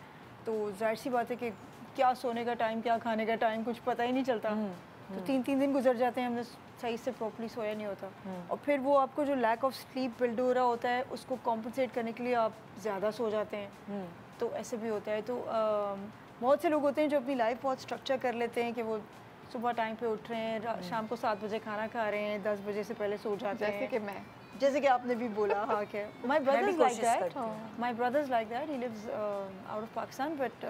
तो जाहिर सी बात है कि क्या सोने का टाइम क्या खाने का टाइम कुछ पता ही नहीं चलता। तो 3 दिन गुजर जाते हैं, हमने सही से प्रॉपर्ली सोया नहीं होता, और फिर वो आपको जो लैक ऑफ स्लीप बिल्ड हो रहा होता है उसको कॉम्पनसेट करने के लिए आप ज़्यादा सो जाते हैं, तो ऐसे भी होता है। तो बहुत से लोग होते हैं जो अपनी लाइफ बहुत स्ट्रक्चर कर लेते हैं कि वो सुबह टाइम पे उठ रहे हैं, शाम को 7 बजे खाना खा रहे हैं, 10 बजे से पहले सो जाते हैं, जैसे कि आपने भी बोला। हाँ, क्या my brothers like that, my brothers like that, he lives out of Pakistan, but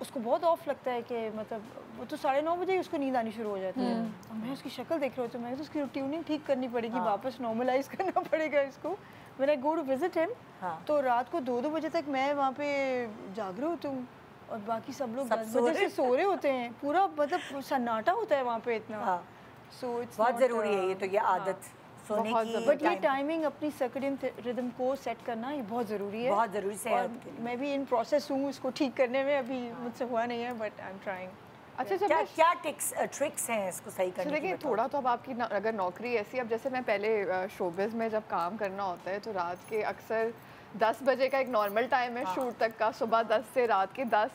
उसको बहुत ऑफ लगता है कि मतलब वो तो 9:30 बजे ही उसको नींद आनी शुरू हो जाती है, और मैं उसकी शक्ल देख रही हूँ तो मैं तो उसकी ट्यूनिंग ठीक करनी पड़ेगी, वापस नॉर्मलाइज करना पड़ेगा इसको। When I go to visit him, तो रात को 2-2 बजे तक मैं वहाँ पे जाग रही होती हूँ, और बाकी सब लोग 10 बजे से सो रहे होते हैं, पूरा मतलब सन्नाटा होता है वहाँ पे इतना। सो इट्स बहुत ज़रूरी है ये तो, ये आदत सोने की। बट ये टाइमिंग अपनी सर्केडियन रिदम को सेट करना ये बहुत ज़रूरी है, बहुत ज़रूरी से। और मैं भी इन प्रोसेस हूँ इसको ठीक करने में, अभी मुझसे हुआ नहीं है, बट आई एम ट्राइंग। अच्छा, क्या ट्रिक्स हैं इसको सही करने के? देखिए थोड़ा तो अब आपकी अगर नौकरी ऐसी, अब जैसे मैं पहले शोबिज़ में जब काम करना होता है तो रात के अक्सर 10 बजे का एक नॉर्मल टाइम है शूट तक का, सुबह 10 से रात के 10,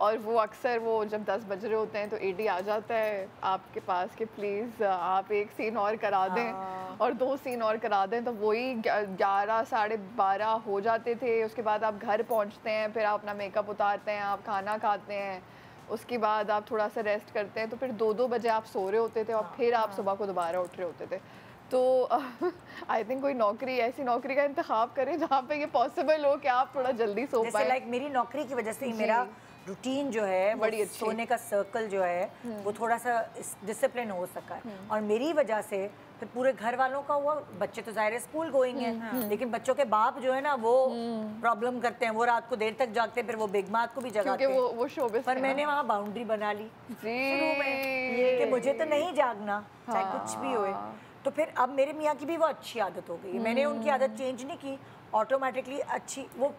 और वो अक्सर वो जब 10 बज रहे होते हैं तो एडी आ जाता है आपके पास कि प्लीज़ आप एक सीन और करा दें और 2 सीन और करा दें, तो वही 11 साढ़े 12 हो जाते थे। उसके बाद आप घर पहुंचते हैं, फिर आप अपना मेकअप उतारते हैं, आप खाना खाते हैं, उसके बाद आप थोड़ा सा रेस्ट करते हैं, तो फिर 2-2 बजे आप सो रहे होते थे, और फिर आप सुबह को दोबारा उठ रहे होते थे। तो आई थिंक कोई नौकरी, ऐसी नौकरी का इंतखाब करें जहाँ पे ये पॉसिबल हो कि आप थोड़ा जल्दी सो पाएं। लाइक मेरी नौकरी की वजह से ही मेरा रूटीन जो है, वो सोने का सर्कल जो है वो थोड़ा सा डिसिप्लिन हो सका है, और मेरी वजह से फिर पूरे घर वालों का हुआ। बच्चे तो ज़ाहिर है स्कूल गोइंग है, लेकिन बच्चों के बाप जो है ना वो प्रॉब्लम करते हैं, वो रात को देर तक जागते हैं, फिर वो बिग मात को भी जगाते हैं, वो शोबिज़। पर मैंने वहाँ बाउंड्री बना ली शुरू में कि मुझे तो नहीं जागना चाहे कुछ भी होए। तो फिर अब मेरे मियाँ की भी वो अच्छी आदत हो गई, मैंने उनकी आदत चेंज नहीं की, ऑटोमेटिकली अच्छी। वो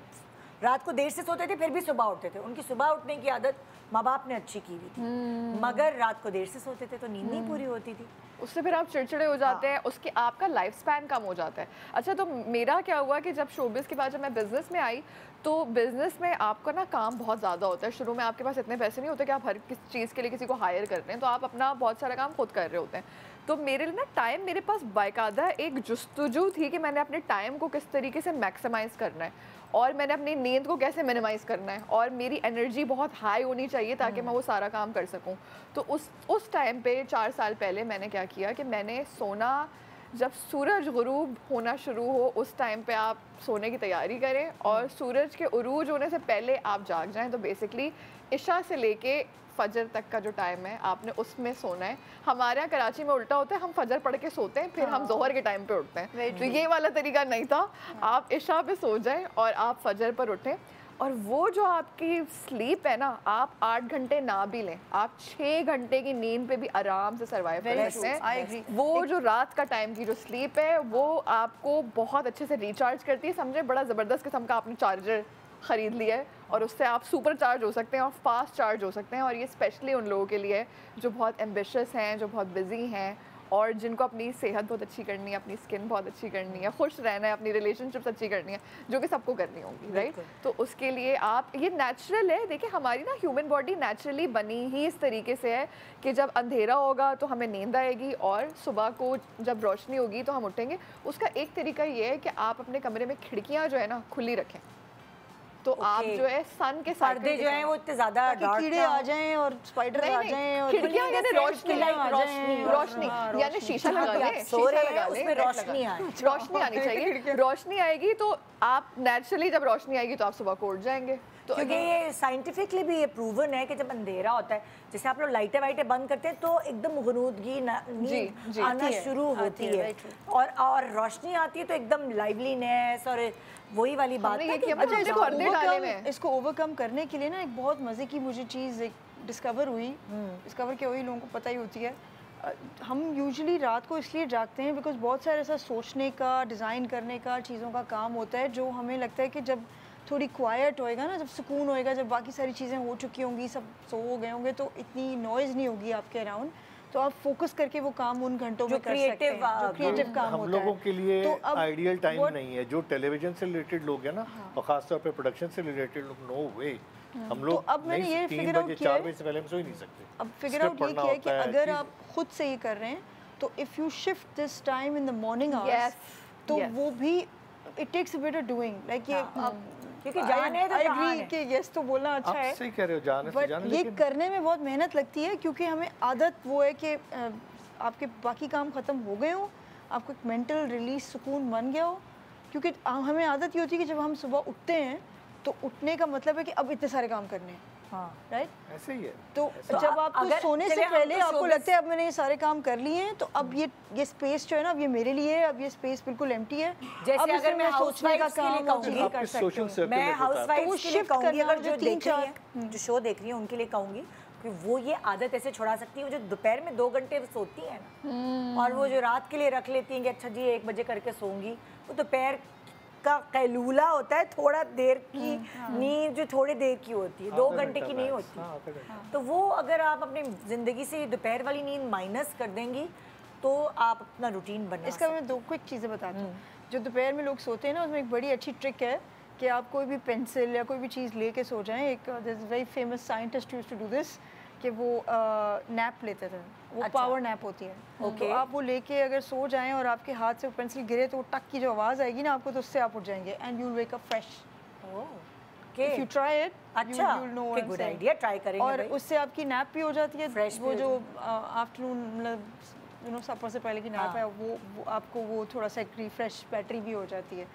रात को देर से सोते थे फिर भी सुबह उठते थे, उनकी सुबह उठने की आदत माँ बाप ने अच्छी की हुई थी, मगर रात को देर से सोते थे तो नींद नहीं पूरी होती थी, उससे फिर आप चिड़चिड़े हो जाते हैं, उसके आपका लाइफ स्पैन कम हो जाता है। अच्छा, तो मेरा क्या हुआ कि जब शोबिज़ के बाद जब मैं बिज़नेस में आई, तो बिज़नेस में आपका ना काम बहुत ज़्यादा होता है। शुरू में आपके पास इतने पैसे नहीं होते कि आप हर किसी चीज़ के लिए किसी को हायर कर रहे हैं, तो आप अपना बहुत सारा काम खुद कर रहे होते हैं। तो मेरे लिए ना टाइम, मेरे पास बाकायदा एक जुस्तजू थी कि मैंने अपने टाइम को किस तरीके से मैक्सिमाइज़ करना है, और मैंने अपनी नींद को कैसे मिनिमाइज़ करना है, और मेरी एनर्जी बहुत हाई होनी चाहिए ताकि मैं वो सारा काम कर सकूं। तो उस टाइम पे 4 साल पहले मैंने क्या किया कि मैंने सोना, जब सूरज गुरूब होना शुरू हो उस टाइम पे आप सोने की तैयारी करें, और सूरज के उरूज होने से पहले आप जाग जाएं। तो बेसिकली इशा से लेके फजर तक का जो टाइम है आपने उसमें सोना है। हमारे यहाँ कराची में उल्टा होता है, हम फजर पढ़ के सोते हैं, फिर हम जोहर के टाइम पे उठते हैं, तो ये वाला तरीका नहीं था। आप इशा पे सो जाएं और आप फजर पर उठें, और वो जो आपकी स्लीप है ना, आप 8 घंटे ना भी लें, आप 6 घंटे की नींद पे भी आराम से सर्वाइव कर सकते हैं। वो जो रात का टाइम की जो स्लीप है वो आपको बहुत अच्छे से रिचार्ज करती है। समझे, बड़ा ज़बरदस्त किस्म का आपने चार्जर ख़रीद लिया है, और उससे आप सुपर चार्ज हो सकते हैं और फास्ट चार्ज हो सकते हैं। और ये स्पेशली उन लोगों के लिए है जो बहुत एम्बिशियस हैं, जो बहुत बिजी हैं, और जिनको अपनी सेहत बहुत अच्छी करनी है, अपनी स्किन बहुत अच्छी करनी है, खुश रहना है, अपनी रिलेशनशिप्स अच्छी करनी है, जो कि सबको करनी होगी, राइट। तो उसके लिए आप, ये नेचुरल है। देखिए हमारी ना ह्यूमन बॉडी नेचुरली बनी ही इस तरीके से है कि जब अंधेरा होगा तो हमें नींद आएगी, और सुबह को जब रोशनी होगी तो हम उठेंगे। उसका एक तरीका ये है कि आप अपने कमरे में खिड़कियाँ जो है ना खुली रखें, तो आप जो है सन के पर्दे जो हैं वो इतने ज़्यादा कीड़े आ जाएं और स्पाइडर आ जाएं, और खिड़कियाँ यानी रोशनी यानी शीशा लगा लें, रोशनी आनी चाहिए। रोशनी आएगी तो आप नेचुरली, जब रोशनी आएगी तो आप सुबह को उठ जाएंगे। तो क्योंकि ये साइंटिफिकली भी ये प्रूवन है कि जब अंधेरा होता है, जैसे आप लोग लाइटें वाइटें बंद करते हैं तो एकदम गुनूदगी नींद आना शुरू होती है, और रोशनी आती है तो एकदम लाइवलीनेस और वही वाली बात है कि अच्छा इसको ओवरकम करने के लिए ना एक बहुत मज़े की मुझे चीज़ एक डिस्कवर हुई। डिस्कवर क्या हुई लोगों को पता ही होती है। हम यूजुअली रात को इसलिए जागते हैं बिकॉज बहुत सारे ऐसा सोचने का, डिज़ाइन करने का, चीज़ों का काम होता है जो हमें लगता है कि जब थोड़ी क्वाइट होएगा ना, जब सुकून होएगा, जब बाकी सारी चीज़ें हो चुकी होंगी, सब सो गए होंगे, तो इतनी नॉइज़ नहीं होगी आपके अराउंड, तो आप फोकस करके वो काम उन घंटों में कर सकते हैं जो क्रिएटिव काम होता है। हम लोगों के लिए तो आइडियल टाइम नहीं है। जो टेलीविजन से रिलेटेड लोग हैं ना, और खासतौर पे प्रोडक्शन से रिलेटेड लोग, नो वे हम लोग तो अब मैंने ये फिगर आउट किया 4 बजे से पहले हम सो ही नहीं सकते। अब फिगर आउट ये किया है कि अगर आप खुद से ये कर रहे हैं तो if you shift this time in the morning hours, तो वो भी it takes a bit of doing, like ये आप क्योंकि जाने तो जहान है कि यस तो बोलना अच्छा है, आप सही कह रहे हो, जाने से जाने, ये करने में बहुत मेहनत लगती है क्योंकि हमें आदत वो है कि आपके बाकी काम ख़त्म हो गए हो, आपको एक मेंटल रिलीज सुकून बन गया हो, क्योंकि हमें आदत ये होती है कि जब हम सुबह उठते हैं तो उठने का मतलब है कि अब इतने सारे काम करने हैं। हाँ, राइट, ऐसे ही है। तो जब आपको सोने से पहले आपको लगता है अब मैंने ये सारे काम कर लिए हैं, तो अब ये स्पेस जो है ना, अब ये मेरे लिए है, अब ये स्पेस बिल्कुल एम्प्टी है। जैसे अगर मैं सोचने का काम कहूंगी, कर सकती हूँ, मैं हाउसवाइफ्स के लिए कहूंगी, अगर जो देख रही है, जो शो देख रही है, उनके लिए कहूंगी कि वो ये आदत ऐसे छुड़ा सकती है। वो जो दोपहर में 2 घंटे सोती है ना, और वो जो रात के लिए रख लेती हैं कि अच्छा जी 1 बजे करके सोऊंगी, वो दोपहर का कैलूला होता है, थोड़ा देर की नींद जो थोड़ी देर की होती है, 2 घंटे की नहीं होती। तो वो अगर आप अपनी ज़िंदगी से दोपहर वाली नींद माइनस कर देंगी तो आप अपना रूटीन बना। इसका मैं 2 क्विक चीज़ें बताती हूँ। जो दोपहर में लोग सोते हैं ना, उसमें एक बड़ी अच्छी ट्रिक है कि आप कोई भी पेंसिल या कोई भी चीज़ लेके सो जाएं। एक very famous scientist used to do this, कि वो नैप लेते थे, वो पावर नैप होती है। तो आप वो लेके अगर सो जाएं और आपके हाथ से वो पेंसिल गिरे तो वो टक की जो आवाज़ आएगी ना आपको, तो उससे आप उठ जाएंगे and you will wake up fresh. If you try it, अच्छा, you will know, good idea, try करेंगे। और उससे आपकी नैप भी हो जाती है, फ्रेश वो जो आफ्टरनून मतलब यू नो सपर से पहले की नैप है, वो आपको वो थोड़ा सा रिफ्रेश बैटरी भी हो जाती है।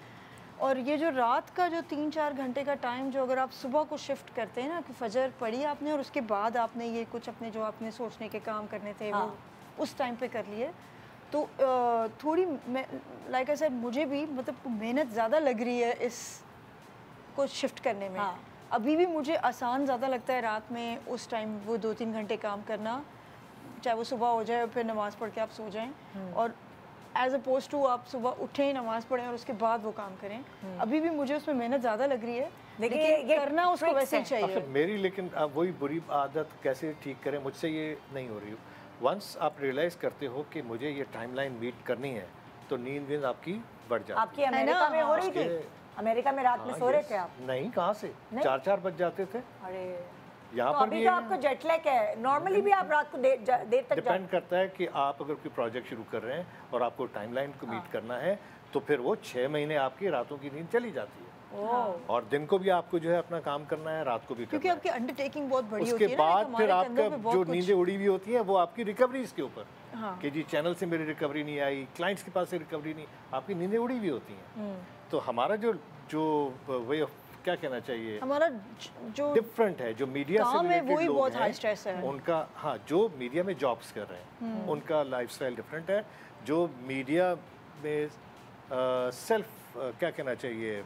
और ये जो रात का जो 3-4 घंटे का टाइम, जो अगर आप सुबह को शिफ्ट करते हैं ना, कि फजर पढ़ी आपने और उसके बाद आपने ये कुछ अपने जो आपने सोचने के काम करने थे वो उस टाइम पे कर लिए, तो थोड़ी लाइक आई सेड मुझे भी मतलब मेहनत ज़्यादा लग रही है इस को शिफ्ट करने में। अभी भी मुझे आसान ज़्यादा लगता है रात में उस टाइम वो 2-3 घंटे काम करना, चाहे वो सुबह हो जाए और फिर नमाज़ पढ़ के आप सो जाएं, और एज अपोज टू आप सुबह उठें, नमाज़ पढ़ें और उसके बाद वो काम करें। अभी भी मुझे उसमें मेहनत ज़्यादा लग रही है, लेकिन ये करना उसको वैसे ही चाहिए। मेरी लेकिन अब वही बुरी आदत कैसे ठीक करें, मुझसे ये नहीं हो रही। वंस आप रियलाइज़ करते हो कि मुझे ये टाइमलाइन मीट करनी है, तो नींद आपकी बढ़ जाती है। आपकी अमेरिका में हो रही थी? अमेरिका में रात में सो रहे थे आप? नहीं, कहाँ से, 4-4 बज जाते थे। अरे यहाँ तो पर अभी भी तो आपको जेट लैग है, नॉर्मली भी आप रात को देर तक डिपेंड करता है कि आप अगर कोई प्रोजेक्ट शुरू कर रहे हैं और आपको टाइमलाइन को मीट करना है, तो फिर वो 6 महीने आपकी रातों की नींद चली जाती है। और दिन को भी आपको जो है अपना काम करना है, रात को भी, क्योंकि आपकी अंडरटेकिंग बहुत बड़ी होती है। उसके बाद फिर आपका जो नींदें उड़ी हुई होती हैं वो आपकी रिकवरी इसके ऊपर, कि जी चैनल से मेरी रिकवरी नहीं आई, क्लाइंट्स के पास से रिकवरी नहीं, आपकी नींदें उड़ी हुई होती हैं। तो हमारा जो वे ऑफ क्या कहना चाहिए, हमारा जो डिफरेंट है, जो मीडिया से रिलेटेड लोग बहुत हाई स्ट्रेस है उनका, हाँ, जो मीडिया में जॉब्स कर रहे हैं उनका लाइफस्टाइल डिफरेंट है। जो मीडिया में क्या कहना चाहिए,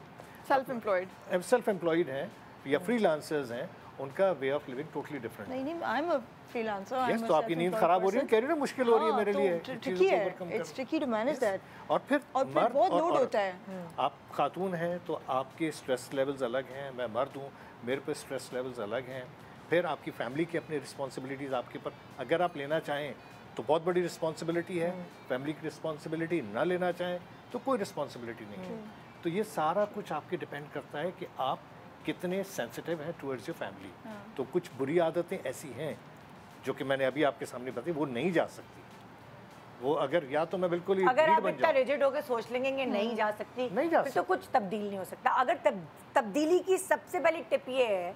सेल्फ एम्प्लॉयड हैं या फ्रीलांसर्स हैं, उनका way of living totally different. नहीं, I am a freelancer. Yes, तो आपकी नींद खराब हो रही है, कह रही है, मुश्किल हो रही है मेरे लिए, ट्रिकी है, it's tricky to manage that. और फिर बहुत लोड होता है। आप खातून हैं तो आपके स्ट्रेस लेवल्स अलग हैं, मैं मर्द हूँ, मेरे पे स्ट्रेस लेवल्स अलग हैं। फिर आपकी फैमिली की अपनी रिस्पॉन्सिबिलिटीज़ आपके ऊपर, अगर आप लेना चाहें तो बहुत बड़ी रिस्पॉन्सिबिलिटी है, फैमिली की रिस्पॉन्सिबिलिटी ना लेना चाहें तो कोई रिस्पॉन्सिबिलिटी नहीं है। तो ये सारा कुछ आपके डिपेंड करता है कि आप कितने सेंसिटिव हैं टुवर्ड्स योर फैमिली। तो कुछ बुरी आदतें ऐसी हैं जो कि मैंने अभी आपके सामने बताई, वो नहीं जा सकती। वो अगर या तो मैं बिल्कुल ही अगर आप इतना रिजिड होकर सोच लेंगे कि नहीं जा सकती, फिर तो कुछ तब्दील नहीं हो सकता। अगर तब्दीली की सबसे पहली टिप ये है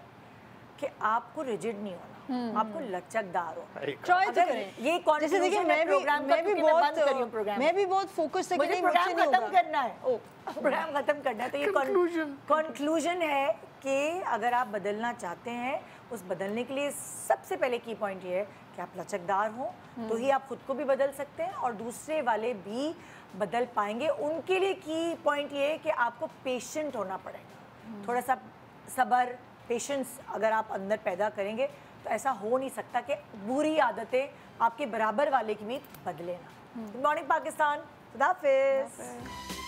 कि आपको रिजिड नहीं होना, आपको लचकदार हो। ट्राई तो करें। ये कंक्लूजन है प्रोग्राम का, क्योंकि मैं बंद कर रही हूं प्रोग्राम। मैं भी बहुत फोकस से मुझे प्रोग्राम खत्म करना है, प्रोग्राम खत्म करना है। तो ये कंक्लूजन है कि अगर आप बदलना चाहते हैं, उस बदलने के लिए सबसे पहले की पॉइंट ये है कि आप लचकदार हों, तो ही आप खुद को भी बदल सकते हैं और दूसरे वाले भी बदल पाएंगे। उनके लिए की पॉइंट ये है कि आपको पेशेंट होना पड़ेगा, थोड़ा सा सब्र, पेशेंस अगर आप अंदर पैदा करेंगे तो ऐसा हो नहीं सकता कि बुरी आदतें आपके बराबर वाले की भी बदले ना। गुड मॉर्निंग पाकिस्तान, खुदा हाफिज़।